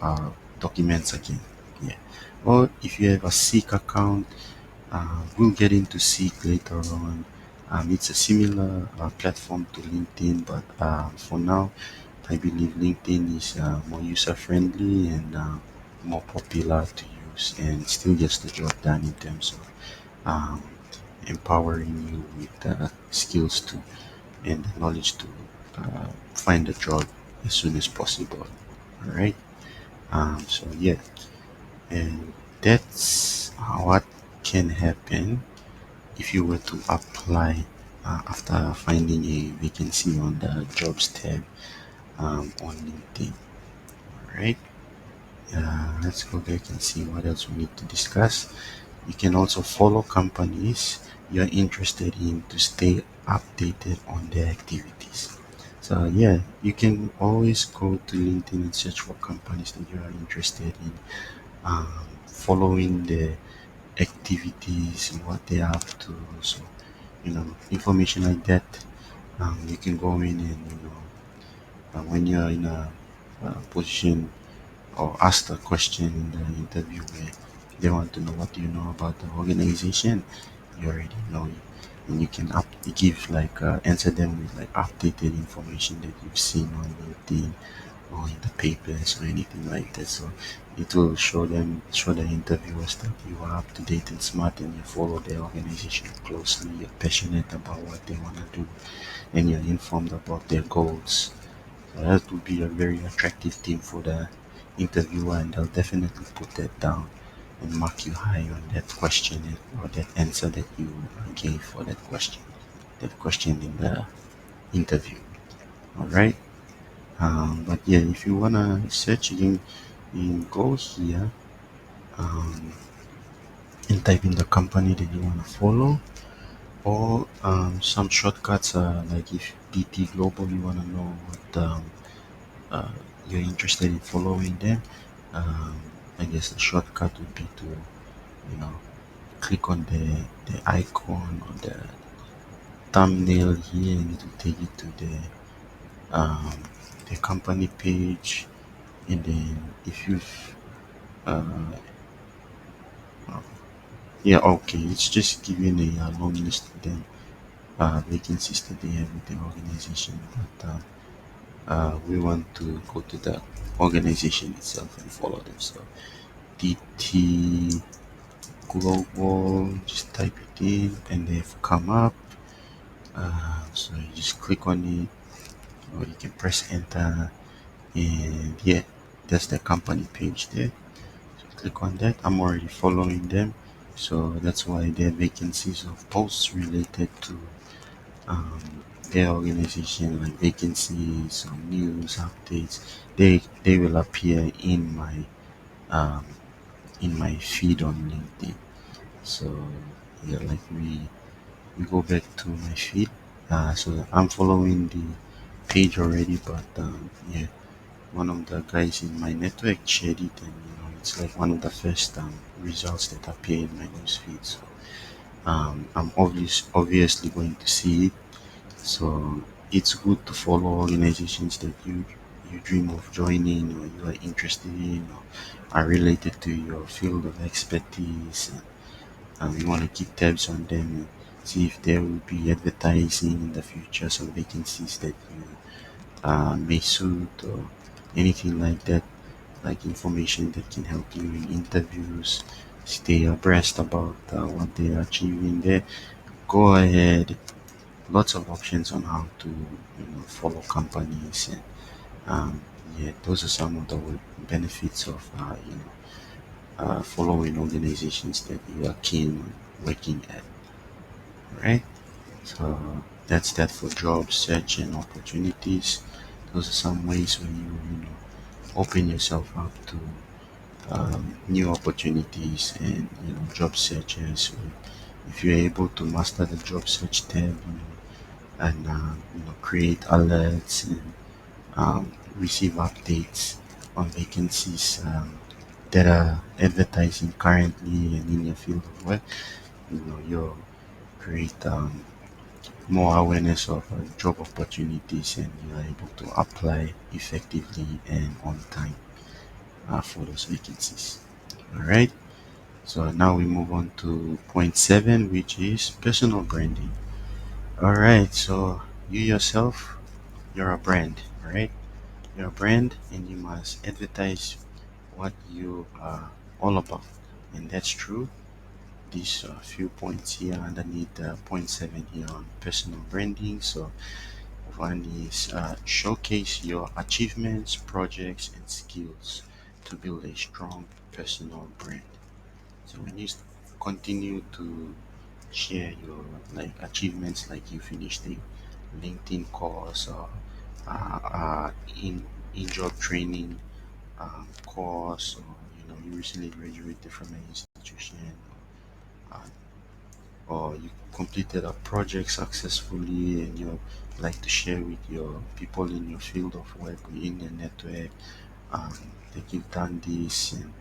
or documents again. Yeah. Or if you have a Seek account, we'll get into Seek later on. It's a similar platform to LinkedIn, but for now, I believe LinkedIn is more user friendly and more popular to use, and still gets the job done in terms of um, empowering you with the skills to and the knowledge to find a job as soon as possible. All right. So yeah, and that's what can happen if you were to apply after finding a vacancy on the jobs tab on LinkedIn. All right. Let's go back and see what else we need to discuss. You can also follow companies you're interested in to stay updated on their activities. So yeah, you can always go to LinkedIn and search for companies that you are interested in, following the activities and what they are up to. So information like that, you can go in and when you're in a position or ask a question in the interview where they want to know what do you know about the organization, you already know it. And you can give like answer them with like updated information that you've seen on LinkedIn or in the papers or anything like that. So it will show the interviewers that you are up to date and smart, and you follow the organization closely, you're passionate about what they want to do, and you're informed about their goals. So that would be a very attractive thing for the interviewer, and they'll definitely put that down and mark you high on that question or that answer that you gave for that question in the interview. All right. But yeah, if you wanna search, you can go here um, and type in the company that you wanna follow, or some shortcuts like if BP Global, you wanna know what uh, you're interested in following them. Um, I guess the shortcut would be to you know click on the icon or the thumbnail here, and it will take you to um, the company page. And then if you've uh, yeah, okay, it's just giving a long list of them vacancies that they have with the organization, but we want to go to the organization itself and follow them. So DT global, just type it in and they've come up. So you just click on it or you can press enter, and yeah, that's the company page there. So click on that. I'm already following them, so that's why their vacancies of posts related to their organization, like vacancies or news updates, they will appear um, in my feed on LinkedIn. So yeah, like we go back to my feed. So I'm following the page already, but yeah, one of the guys in my network shared it, and it's like one of the first results that appear in my news feed. So I'm obviously going to see it. So it's good to follow organizations that you dream of joining or you are interested in or are related to your field of expertise. You want to keep tabs on them and see if there will be advertising in the future, some vacancies that you may suit or anything like that, like information that can help you in interviews, stay abreast about what they are achieving there. Go ahead. Lots of options on how to follow companies, and um, yeah, those are some of the benefits of following organizations that you are keen on working at, right? So that's that for job search and opportunities. Those are some ways when you open yourself up to new opportunities and job searches. If you're able to master the job search tab, and create alerts and receive updates on vacancies that are advertising currently and in your field of work, you'll create more awareness of job opportunities, and you are able to apply effectively and on time for those vacancies. All right. So now we move on to point seven, which is personal branding. All right. So you yourself, you're a brand, all right? You're a brand, and you must advertise what you are all about, and that's true. These few points here underneath point seven here on personal branding. So one is showcase your achievements, projects, and skills to build a strong personal brand. So when you continue to share your like achievements, like you finished a LinkedIn course or in job training course, or you recently graduated from an institution, uh, or you completed a project successfully, and you like to share with your people in your field of work in your network um, that you've done this, and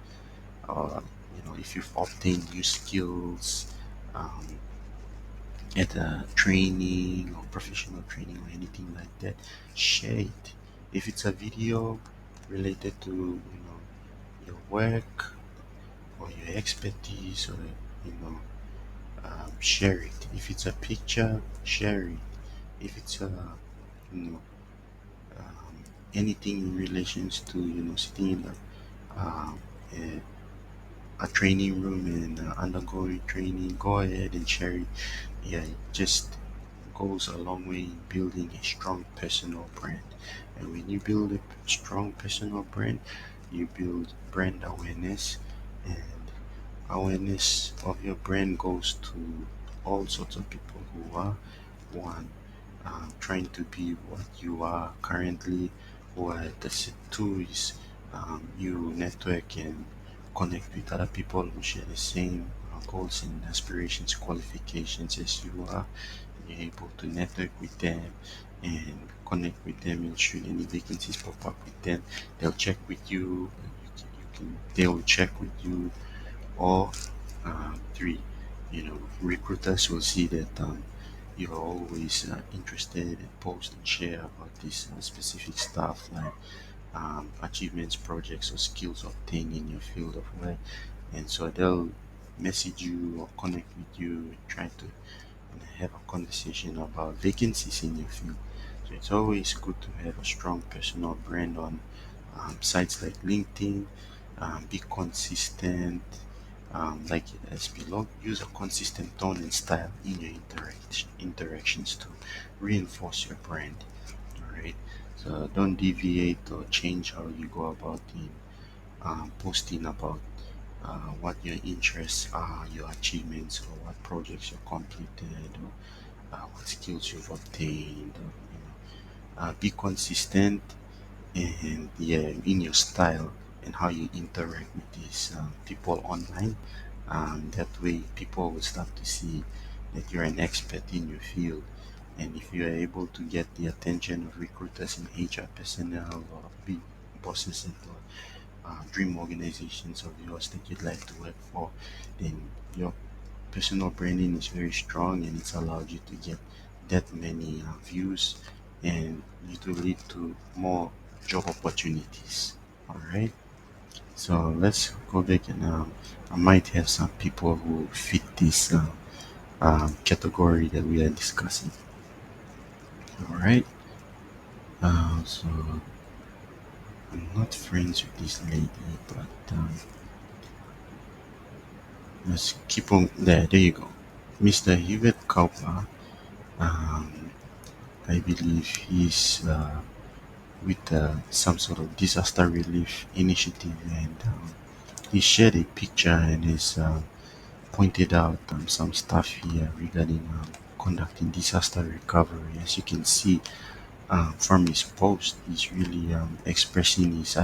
if you've obtained new skills um, at a training or professional training or anything like that, share it. If it's a video related to your work or your expertise, or share it. If it's a picture, share it. If it's a you know um, anything in relations to sitting in a training room and undergoing training, go ahead and share it. Yeah, it just goes a long way in building a strong personal brand. And when you build a strong personal brand, you build brand awareness, and awareness of your brand goes to all sorts of people who are one trying to be what you are currently, or the two is you network and connect with other people who share the same goals and aspirations, qualifications as you are. You're able to network with them and connect with them, and should any vacancies pop up with them, they'll check with you. They will check with you, or three, recruiters will see that you're always interested and post and share about this specific stuff, like achievements, projects, or skills obtained in your field of work, and so they'll message you or connect with you and try to have a conversation about vacancies in your field. So it's always good to have a strong personal brand on sites like LinkedIn. Be consistent, like as below. Use a consistent tone and style in your interactions to reinforce your brand. All right. So don't deviate or change how you go about in posting about what your interests are, your achievements, or what projects you've completed, or what skills you've obtained. Or, be consistent and yeah, in your style and how you interact with these people online. That way, people will start to see that you're an expert in your field. And if you are able to get the attention of recruiters in HR personnel or big bosses at dream organizations of yours that you'd like to work for, then your personal branding is very strong and it's allowed you to get that many views, and it will lead to more job opportunities. All right. So let's go back and I might have some people who fit this category that we are discussing. All right. So I'm not friends with this lady, but let's keep on there. There you go. Mr. Hubert Cowper, um, I believe he's with some sort of disaster relief initiative, and he shared a picture and has pointed out some stuff here regarding conducting disaster recovery. As you can see from his post, he's really expressing his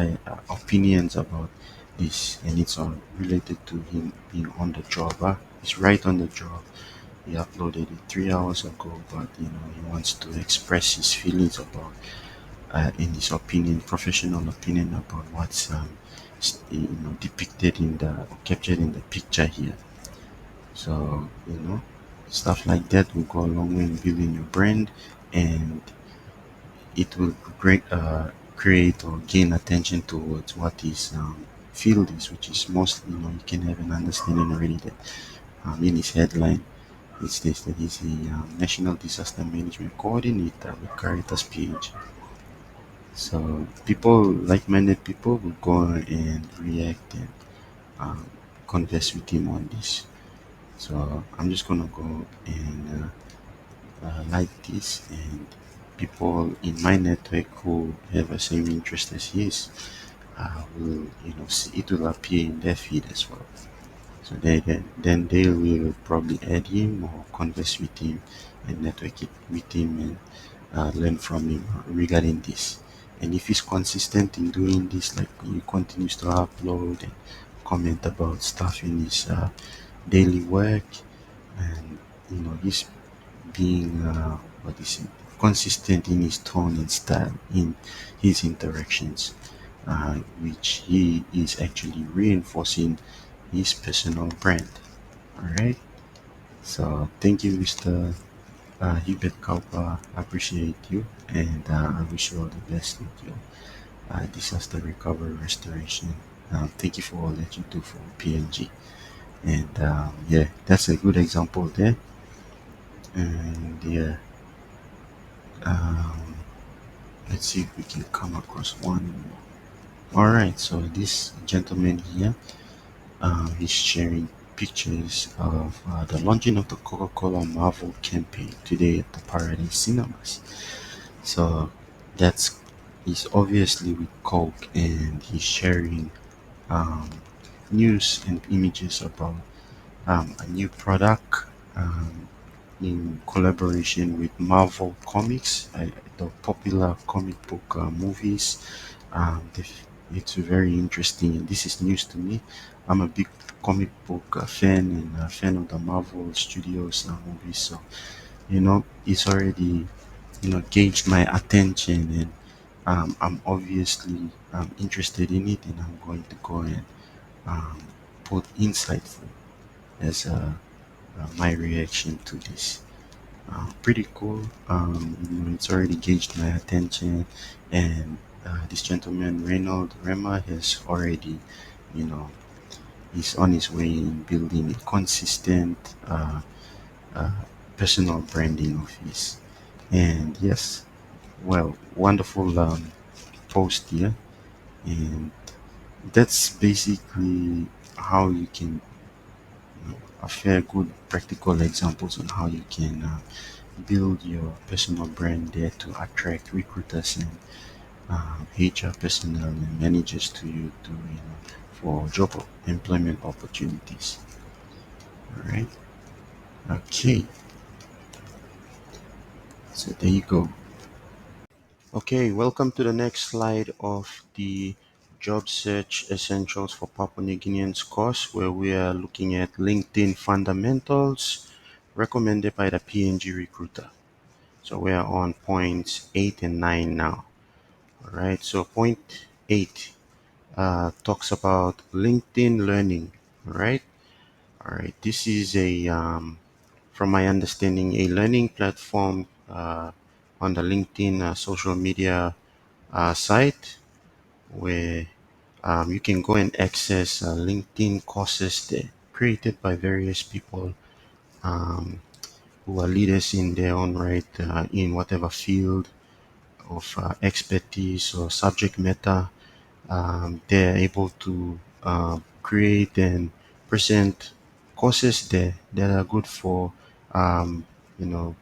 opinions about this, and it's related to him being on the job. He's right on the job. He uploaded it 3 hours ago, but he wants to express his feelings about, in his opinion, professional opinion about what's depicted in the or captured in the picture here. So stuff like that will go a long way in building your brand, and it will create or gain attention towards what his field is, which is mostly, you can have an understanding already that in his headline it states that he's the National Disaster Management Coordinator with Caritas PH. So people, like-minded people, will go and react and um, converse with him on this. So I'm just gonna go and like this, and people in my network who have the same interest as his will, see, it will appear in their feed as well. So then they will probably add him or converse with him and network it with him and learn from him regarding this. And if he's consistent in doing this, like he continues to upload and comment about stuff in his daily work, and he's being what is it, consistent in his tone and style in his interactions, which he is actually reinforcing his personal brand. All right. So thank you, Mr. Hubert Kaupa. I appreciate you, and I wish you all the best with your disaster recovery restoration. Thank you for all that you do for PNG. And yeah, that's a good example there. And yeah, um, let's see if we can come across one more. All right, so this gentleman here, he's sharing pictures of the launching of the Coca-Cola Marvel campaign today at the Paradise Cinemas. So that's he's obviously with Coke, and he's sharing um, news and images about a new product in collaboration with Marvel Comics, the popular comic book movies. It's very interesting, and this is news to me. I'm a big comic book fan and a fan of the Marvel Studios movies, so it's already gauged my attention, and I'm obviously interested in it, and I'm going to go and um, put insightful as my reaction to this. Pretty cool. It's already gauged my attention, and this gentleman, Reynold Rema, has already, you know, he's on his way in building a consistent uh, personal branding of his. And yes, well, wonderful post here, and that's basically how you can. a fair good practical examples on how you can build your personal brand there to attract recruiters and HR personnel and managers to you to for employment opportunities. All right. Okay. So there you go. Okay, welcome to the next slide of the Job Search Essentials for Papua New Guineans course, where we are looking at LinkedIn fundamentals recommended by the PNG Recruiter. So we are on points 8 and 9 now. All right, so point 8 talks about LinkedIn Learning. All right, this is from my understanding, a learning platform on the LinkedIn social media site where you can go and access LinkedIn courses there created by various people um, who are leaders in their own right in whatever field of expertise or subject matter. They're able to create and present courses there that are good for um, you know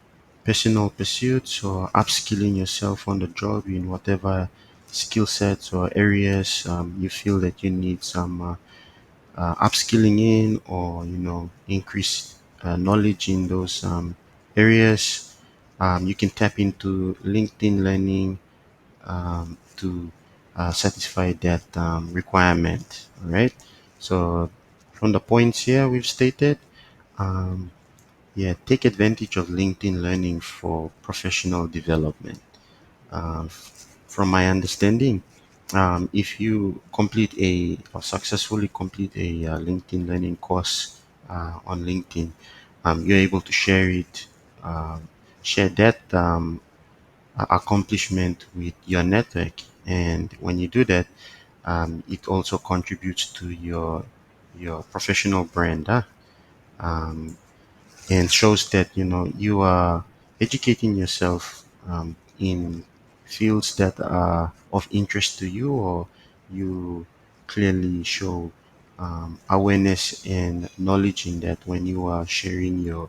personal pursuits or upskilling yourself on the job in whatever skill sets or areas you feel that you need some upskilling in, or increase knowledge in those areas. You can tap into LinkedIn Learning to satisfy that requirement. All right. So from the points here we've stated, um, yeah, take advantage of LinkedIn Learning for professional development. From my understanding, if you complete a or successfully complete a LinkedIn Learning course on LinkedIn, you're able to um, share that accomplishment with your network. And when you do that, it also contributes to your professional brand, um, and shows that you are educating yourself in fields that are of interest to you, or you clearly show awareness and knowledge in that when you are sharing your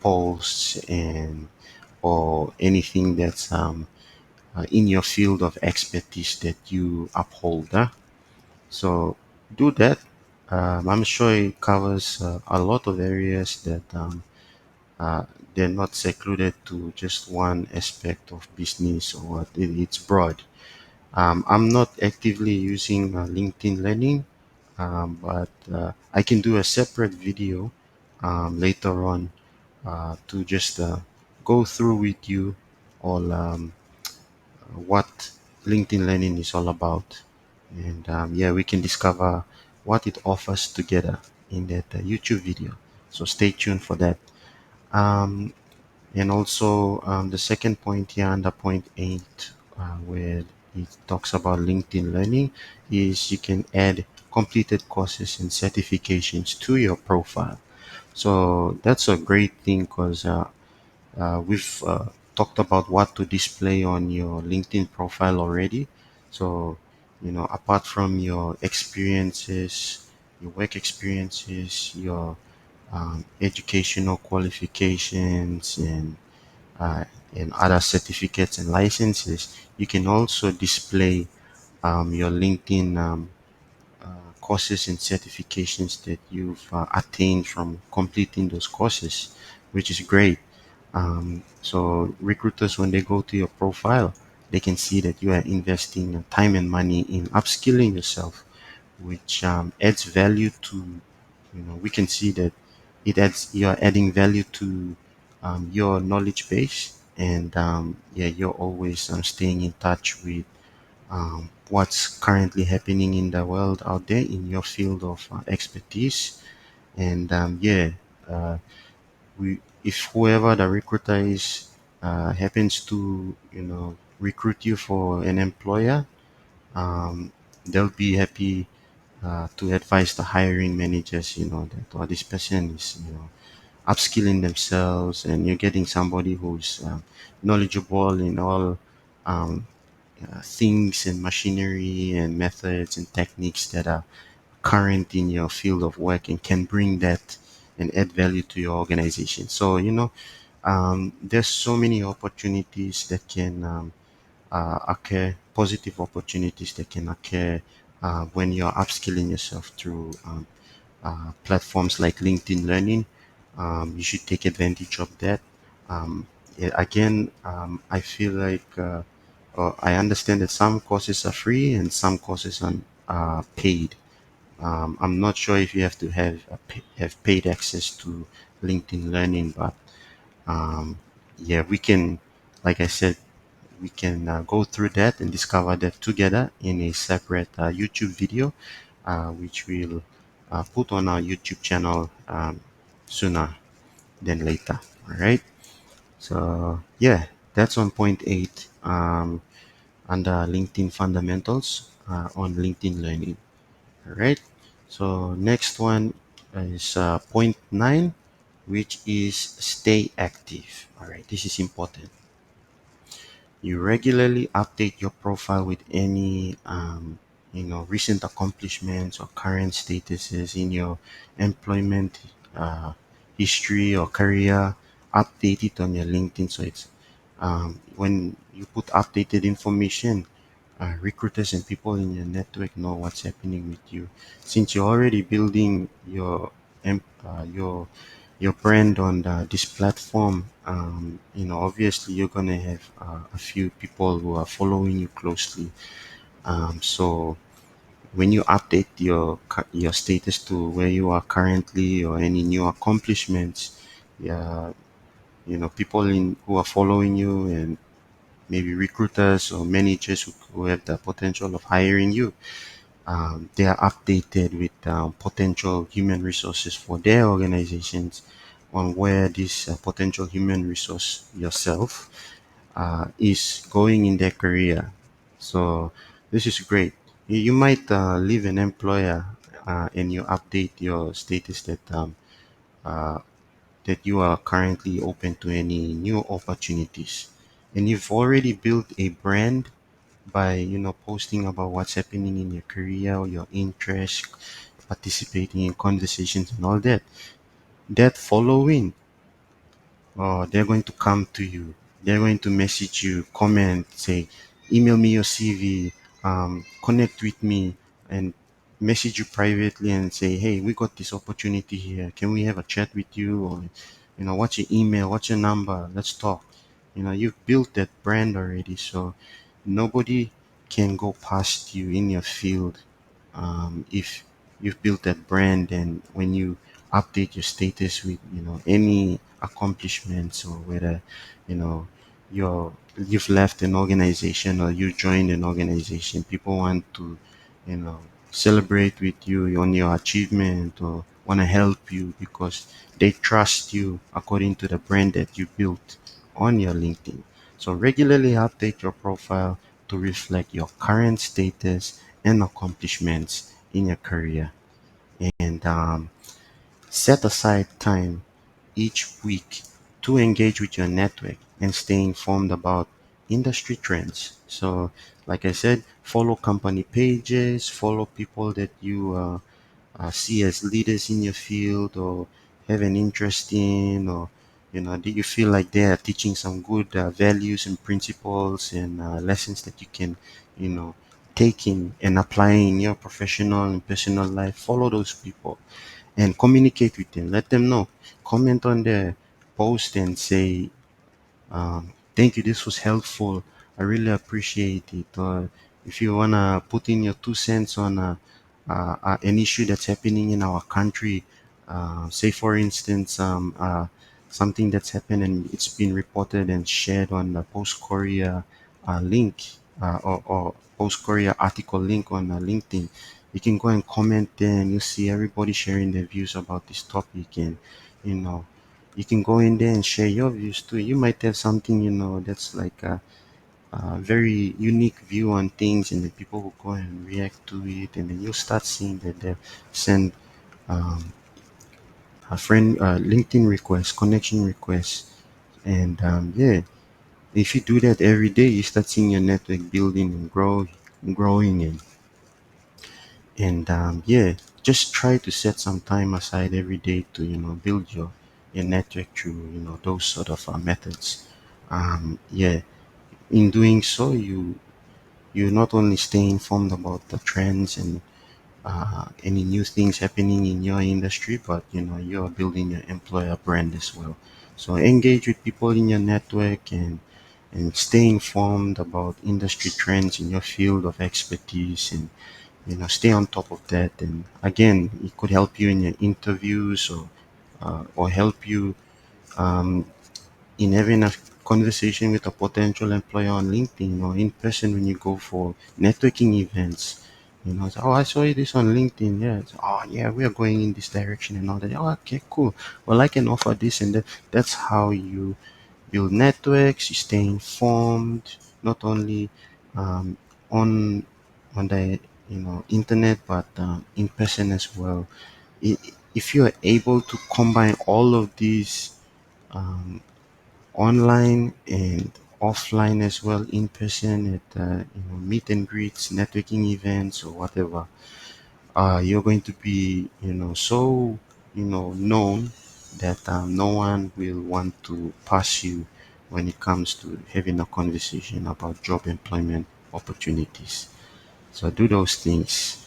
posts and or anything that's in your field of expertise that you uphold. So do that. I'm sure it covers a lot of areas that uh, they're not secluded to just one aspect of business or what. It's broad. I'm not actively using LinkedIn Learning, but I can do a separate video later on to just go through with you all what LinkedIn Learning is all about. And yeah, we can discover what it offers together in that YouTube video. So stay tuned for that. Um, and also the second point here under point 8, where it talks about LinkedIn Learning, is you can add completed courses and certifications to your profile. So that's a great thing because we've talked about what to display on your LinkedIn profile already. So, apart from your experiences, your work experiences, your educational qualifications, uh, and other certificates and licenses, you can also display your LinkedIn courses and certifications that you've attained from completing those courses, which is great. So recruiters, when they go to your profile, they can see that you are investing time and money in upskilling yourself, which adds value to, we can see that you're adding value to your knowledge base. And yeah, you're always staying in touch with what's currently happening in the world out there in your field of expertise. And yeah, uh, if whoever the recruiter is happens to recruit you for an employer, um, they'll be happy to advise the hiring managers, that this person is upskilling themselves, and you're getting somebody who's knowledgeable in all um, things and machinery and methods and techniques that are current in your field of work and can bring that and add value to your organization. So, there's so many opportunities that can occur, positive opportunities that can occur when you're upskilling yourself through platforms like LinkedIn Learning. You should take advantage of that. Yeah, again, I feel like I understand that some courses are free and some courses are paid. I'm not sure if you have to have paid access to LinkedIn Learning, but yeah, we can, like I said, we can go through that and discover that together in a separate YouTube video, which we'll put on our YouTube channel sooner than later. All right. So yeah, that's on point eight under LinkedIn fundamentals on LinkedIn Learning. All right. So next one is point nine, which is stay active. All right. This is important. You regularly update your profile with any recent accomplishments or current statuses in your employment uh, history or career. Update it on your LinkedIn, so it's when you put updated information, recruiters and people in your network know what's happening with you. Since you're already building your brand on this platform, obviously you're gonna have a few people who are following you closely. So when you update your status to where you are currently or any new accomplishments, yeah, people who are following you and maybe recruiters or managers who have the potential of hiring you, they are updated with potential human resources for their organizations on where this potential human resource yourself is going in their career. So this is great. You might leave an employer and you update your status uh, that you are currently open to any new opportunities, and you've already built a brand by posting about what's happening in your career or your interests, participating in conversations and all that. That following, they're going to come to you. They're going to message you, comment, say, email me your CV, connect with me, and message you privately and say, hey, we got this opportunity here. Can we have a chat with you? Or, what's your email? What's your number? Let's talk. You've built that brand already, so nobody can go past you in your field if you've built that brand, and when you update your status with any accomplishments, or whether you know you've left an organization or you joined an organization, people want to you know celebrate with you on your achievement or want to help you because they trust you according to the brand that you built on your LinkedIn. So regularly update your profile to reflect your current status and accomplishments in your career, and set aside time each week to engage with your network and stay informed about industry trends. So, like I said, follow company pages, follow people that you see as leaders in your field or have an interest in, or do you feel like they are teaching some good values and principles and lessons that you can you know take in and apply in your professional and personal life. Follow those people and communicate with them, let them know, comment on their post and say, thank you, this was helpful. I really appreciate it. Or if you wanna put in your 2 cents on an issue that's happening in our country, say for instance, something that's happened and it's been reported and shared on the Post Korea link, or Post Korea article link on LinkedIn. You can go and comment there, and you see everybody sharing their views about this topic, and you know you can go in there and share your views too. You might have something, that's like a very unique view on things, and then people will go and react to it, and then you'll start seeing that they send um, a friend LinkedIn request, connection request, and yeah, if you do that every day, you start seeing your network building and growing, and yeah. just try to set some time aside every day to build your network through those sort of methods. Yeah, in doing so, you not only stay informed about the trends and any new things happening in your industry, but you're building your employer brand as well. So engage with people in your network and stay informed about industry trends in your field of expertise, and stay on top of that. And again, it could help you in your interviews, or help you um, in having a conversation with a potential employer on LinkedIn or in person when you go for networking events. It's, oh, I saw this on LinkedIn. Yeah. Oh, yeah, we are going in this direction and all that. Oh, okay, cool. Well, I can offer this and that. That's how you build networks. You stay informed, not only um, on on the internet, but in person as well. If you are able to combine all of these, um, online and offline as well, in person at meet and greets, networking events, or whatever, you're going to be so known that no one will want to pass you when it comes to having a conversation about job employment opportunities. So do those things.